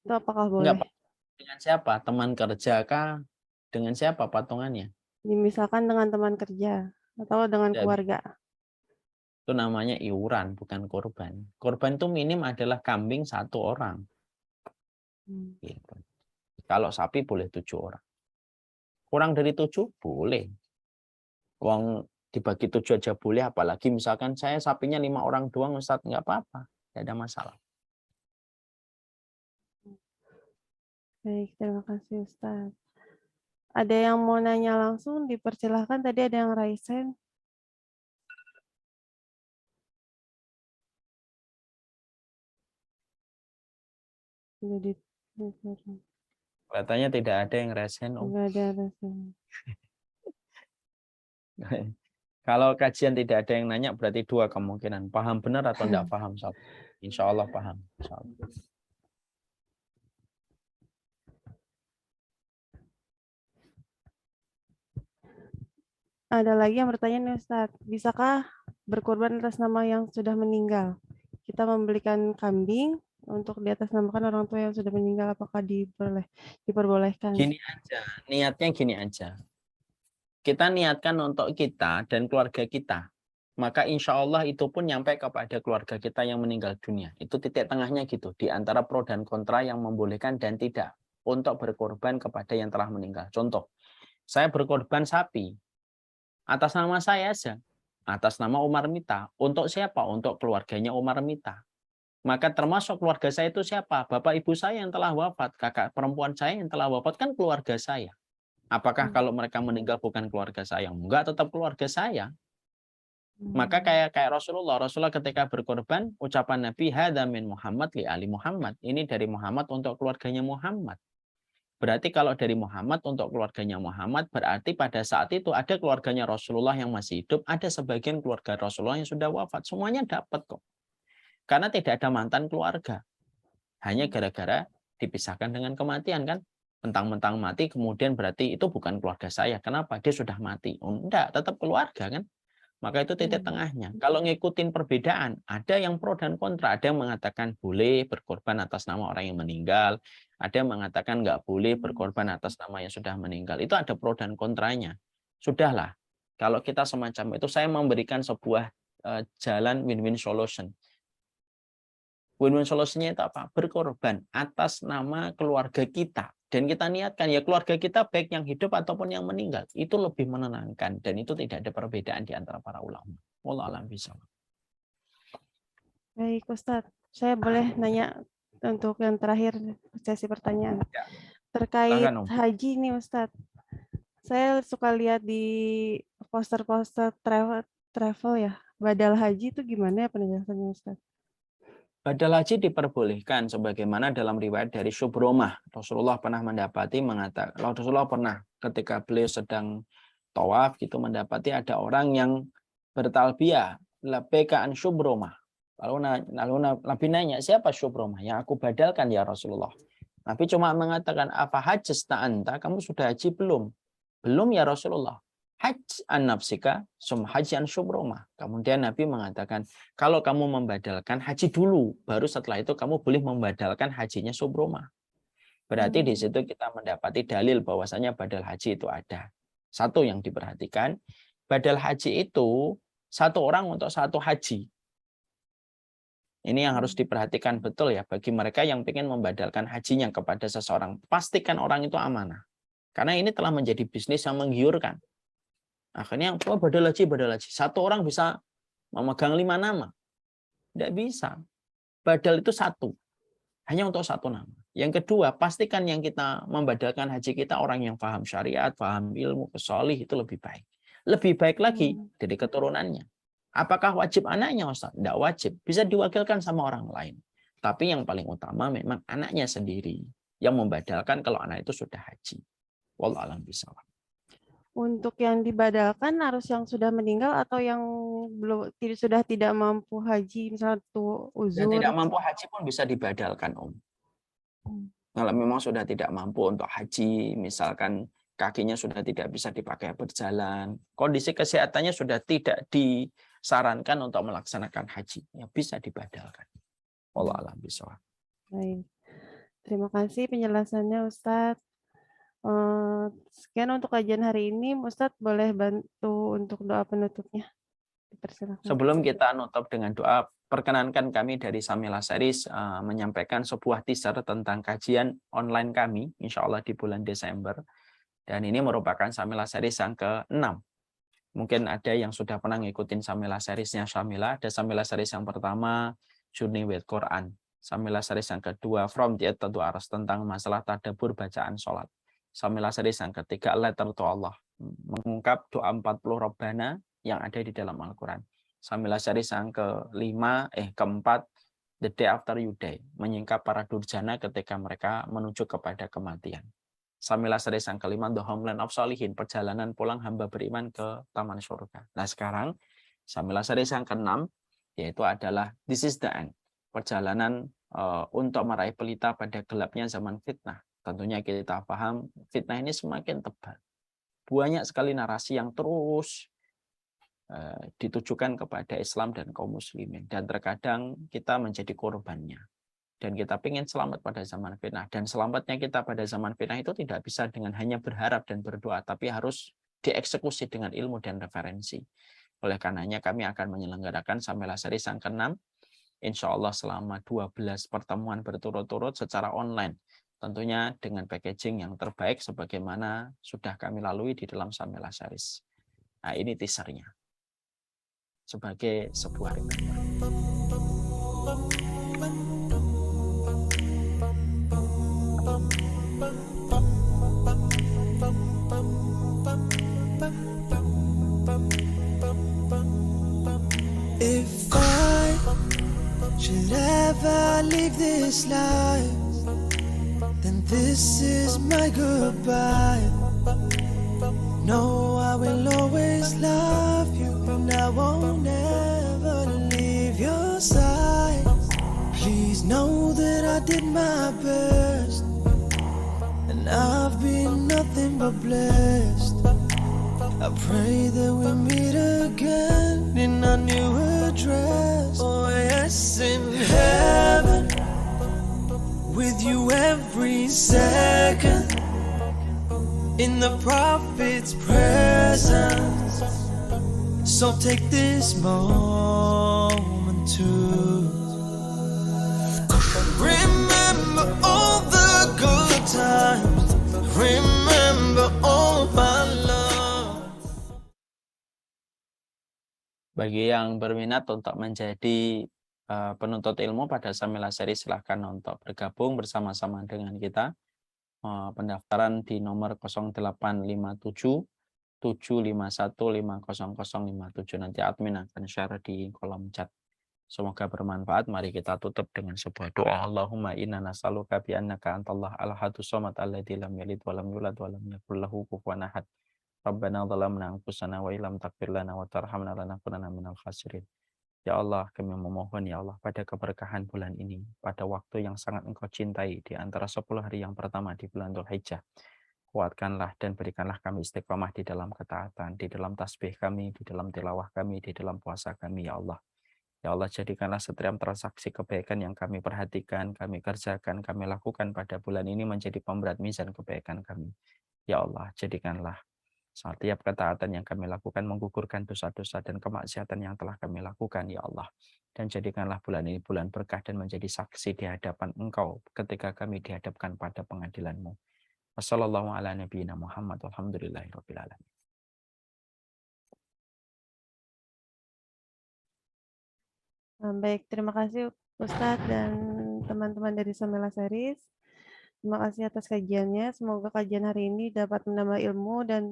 Itu apakah boleh? Enggak, dengan siapa? Teman kerja kah? Dengan siapa patungannya? Misalkan dengan teman kerja atau dengan Tidak, keluarga. itu namanya iuran, bukan korban. Korban itu minim adalah kambing 1 orang. Gitu. Kalau sapi boleh 7 orang. Kurang dari 7 boleh. Uang dibagi 7 aja boleh, apalagi misalkan saya sapinya 5 orang doang, Ustaz, nggak apa-apa, nggak ada masalah. Baik, terima kasih Ustaz. Ada yang mau nanya langsung, dipersilahkan. Tadi ada yang raise hand. Jadi Katanya tidak ada yang resen, Om. nggak ada raise hand. Kalau kajian tidak ada yang nanya, berarti 2 kemungkinan. Paham benar atau tidak paham, Sob? Insya Allah paham. Insya Allah. Ada lagi yang bertanya nih Ustaz, bisakah berkorban atas nama yang sudah meninggal? Kita membelikan kambing untuk di atas namakan orang tua yang sudah meninggal, apakah diperbolehkan? Gini aja, niatnya gini aja. Kita niatkan untuk kita dan keluarga kita. Maka insya Allah itu pun nyampe kepada keluarga kita yang meninggal dunia. Itu titik tengahnya gitu. Di antara pro dan kontra yang membolehkan dan tidak. Untuk berkorban kepada yang telah meninggal. Contoh, saya berkorban sapi. Atas nama saya aja. Atas nama Umar Mita. Untuk siapa? Untuk keluarganya Umar Mita. Maka termasuk keluarga saya itu siapa? Bapak ibu saya yang telah wafat. Kakak perempuan saya yang telah wafat kan keluarga saya. Apakah kalau mereka meninggal bukan keluarga saya? Enggak, tetap keluarga saya. Maka kayak Rasulullah ketika berkorban, ucapan Nabi, hadza min Muhammad li ali Muhammad. Ini dari Muhammad untuk keluarganya Muhammad. Berarti kalau dari Muhammad untuk keluarganya Muhammad, berarti pada saat itu ada keluarganya Rasulullah yang masih hidup, ada sebagian keluarga Rasulullah yang sudah wafat. Semuanya dapat kok. Karena tidak ada mantan keluarga. Hanya gara-gara dipisahkan dengan kematian kan. Mentang-mentang mati, kemudian berarti itu bukan keluarga saya. Kenapa? Dia sudah mati. Oh, enggak, tetap keluarga kan. Maka itu titik tengahnya. Kalau ngikutin perbedaan, ada yang pro dan kontra. Ada yang mengatakan boleh berkorban atas nama orang yang meninggal. Ada yang mengatakan nggak boleh berkorban atas nama yang sudah meninggal. Itu ada pro dan kontranya. Sudahlah. Kalau kita semacam itu, saya memberikan sebuah jalan win-win solution. Win-win solusinya itu apa? Berkorban atas nama keluarga kita. Dan kita niatkan ya keluarga kita baik yang hidup ataupun yang meninggal. Itu lebih menenangkan. Dan itu tidak ada perbedaan di antara para ulama. Wallahu a'lam bishawab. Baik Ustadz, saya boleh nanya untuk yang terakhir sesi pertanyaan. Ya. Terkait Silakan, Om. haji nih Ustadz. Saya suka lihat di poster-poster travel ya. Badal haji itu gimana ya penjelasannya Ustadz? Badal haji diperbolehkan sebagaimana dalam riwayat dari Syubromah. Rasulullah pernah Rasulullah pernah ketika beliau sedang tawaf gitu mendapati ada orang yang bertalbiyah labbaika an Syubromah. Lalu Nabi nanya, siapa Syubromah? Yang aku badalkan ya Rasulullah. Nabi cuma mengatakan, apa hajjasta anta? Kamu sudah haji belum? Belum ya Rasulullah. Hajj an nafsika sum haji an Syubromah. Kemudian Nabi mengatakan, kalau kamu membadalkan haji dulu, baru setelah itu kamu boleh membadalkan hajinya Syubromah. Berarti di situ kita mendapati dalil bahwasanya badal haji itu ada. Satu yang diperhatikan, badal haji itu satu orang untuk satu haji. Ini yang harus diperhatikan betul ya bagi mereka yang ingin membadalkan hajinya kepada seseorang. Pastikan orang itu amanah. Karena ini telah menjadi bisnis yang menggiurkan. Akhirnya badal haji. Satu orang bisa memegang 5 nama. Tidak bisa. Badal itu satu. Hanya untuk satu nama. Yang kedua, pastikan yang kita membadalkan haji kita orang yang paham syariat, paham ilmu, kesolih, itu lebih baik. Lebih baik lagi dari keturunannya. Apakah wajib anaknya, Ustaz? Tidak wajib. Bisa diwakilkan sama orang lain. Tapi yang paling utama memang anaknya sendiri yang membadalkan kalau anak itu sudah haji. Wallahu a'lam bishawab. Untuk yang dibadalkan harus yang sudah meninggal atau yang sudah tidak mampu haji, misalnya tuh uzur. Yang tidak mampu haji pun bisa dibadalkan, Om. Kalau memang sudah tidak mampu untuk haji, misalkan kakinya sudah tidak bisa dipakai berjalan, kondisi kesehatannya sudah tidak disarankan untuk melaksanakan haji, ya bisa dibadalkan. Wallahu a'lam bishawab. Baik. Terima kasih penjelasannya Ustadz. Sekian untuk kajian hari ini. Ustadz boleh bantu untuk doa penutupnya. Dipersilakan. Sebelum kita nutup dengan doa, perkenankan kami dari Samila Series menyampaikan sebuah teaser tentang kajian online kami, insya Allah di bulan Desember. Dan ini merupakan Samila Series yang ke-6. Mungkin ada yang sudah pernah ngikutin Samila Series-nya Samila. Ada Samila Series yang pertama, Journey with Quran. Samila Series yang kedua, From the Earth to Aras, tentang masalah tadabbur bacaan sholat. Samila Series yang ketiga, Letter to Allah, mengungkap doa 40 Rabbana yang ada di dalam Al-Quran. Samila Series yang keempat, The Day After You Die, menyingkap para durjana ketika mereka menuju kepada kematian. Samila Series yang kelima, The Homeland of Solihin, perjalanan pulang hamba beriman ke taman surga. Nah sekarang, Samila Series yang ke-6, yaitu adalah This is the End, perjalanan untuk meraih pelita pada gelapnya zaman fitnah. Tentunya kita paham fitnah ini semakin tebal. Banyak sekali narasi yang terus ditujukan kepada Islam dan kaum muslimin. Dan terkadang kita menjadi korbannya. Dan kita ingin selamat pada zaman fitnah. Dan selamatnya kita pada zaman fitnah itu tidak bisa dengan hanya berharap dan berdoa, tapi harus dieksekusi dengan ilmu dan referensi. Oleh karenanya kami akan menyelenggarakan Samila Series yang ke-6. Insya Allah selama 12 pertemuan berturut-turut secara online. Tentunya dengan packaging yang terbaik sebagaimana sudah kami lalui di dalam Samila Series. Nah, ini teasernya. Sebagai sebuah reminder. If I should ever leave this life, then this is my goodbye. No, I will always love you, and I won't ever leave your side. Please know that I did my best, and I've been nothing but blessed. I pray that we meet again in our new address. Oh yes, in heaven, with you every second, in the Prophet's presence. So take this moment to remember all the good times, remember all my love. Bagi yang berminat untuk menjadi penuntut ilmu pada Samila Series, silahkan untuk bergabung bersama-sama dengan kita. Pendaftaran di nomor 0857 751 50057. Nanti admin akan share di kolom chat. Semoga bermanfaat. Mari kita tutup dengan sebuah doa. Allahumma inna nas'aluka bi annaka antallah al-ahadus samad alladzi lam yalid wa lam yulad wa lam yakul lahu kufuwan ahad. Rabbana zalamna anfusana wa illam taghfir lana wa tarhamna lanakunanna minal khasirin. Ya Allah, kami memohon ya Allah pada keberkahan bulan ini, pada waktu yang sangat Engkau cintai di antara 10 hari yang pertama di bulan Dzulhijjah. Kuatkanlah dan berikanlah kami istiqomah di dalam ketaatan, di dalam tasbih kami, di dalam tilawah kami, di dalam puasa kami ya Allah. Ya Allah, jadikanlah setiap transaksi kebaikan yang kami perhatikan, kami kerjakan, kami lakukan pada bulan ini menjadi pemberat mizan kebaikan kami. Ya Allah, jadikanlah setiap ketaatan yang kami lakukan menggugurkan dosa-dosa dan kemaksiatan yang telah kami lakukan, ya Allah. Dan jadikanlah bulan ini bulan berkah dan menjadi saksi di hadapan Engkau ketika kami dihadapkan pada pengadilan-Mu. Wassalamualaikum warahmatullahi wabarakatuh. Alhamdulillahirabbil alamin. Baik, terima kasih Ustadz dan teman-teman dari Samela Series. Terima kasih atas kajiannya. Semoga kajian hari ini dapat menambah ilmu dan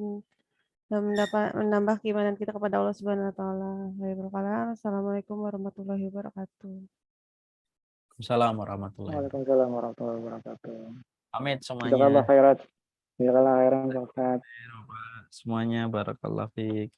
menambah keimanan kita kepada Allah Subhanahu wa taala. Assalamualaikum warahmatullahi wabarakatuh. Assalamualaikum warahmatullahi wabarakatuh. Waalaikumsalam warahmatullahi wabarakatuh. Pamit Jazakallah semuanya. khairan. Jazakallah khairan, Pak Ustadz. Semuanya barakallahu fiik.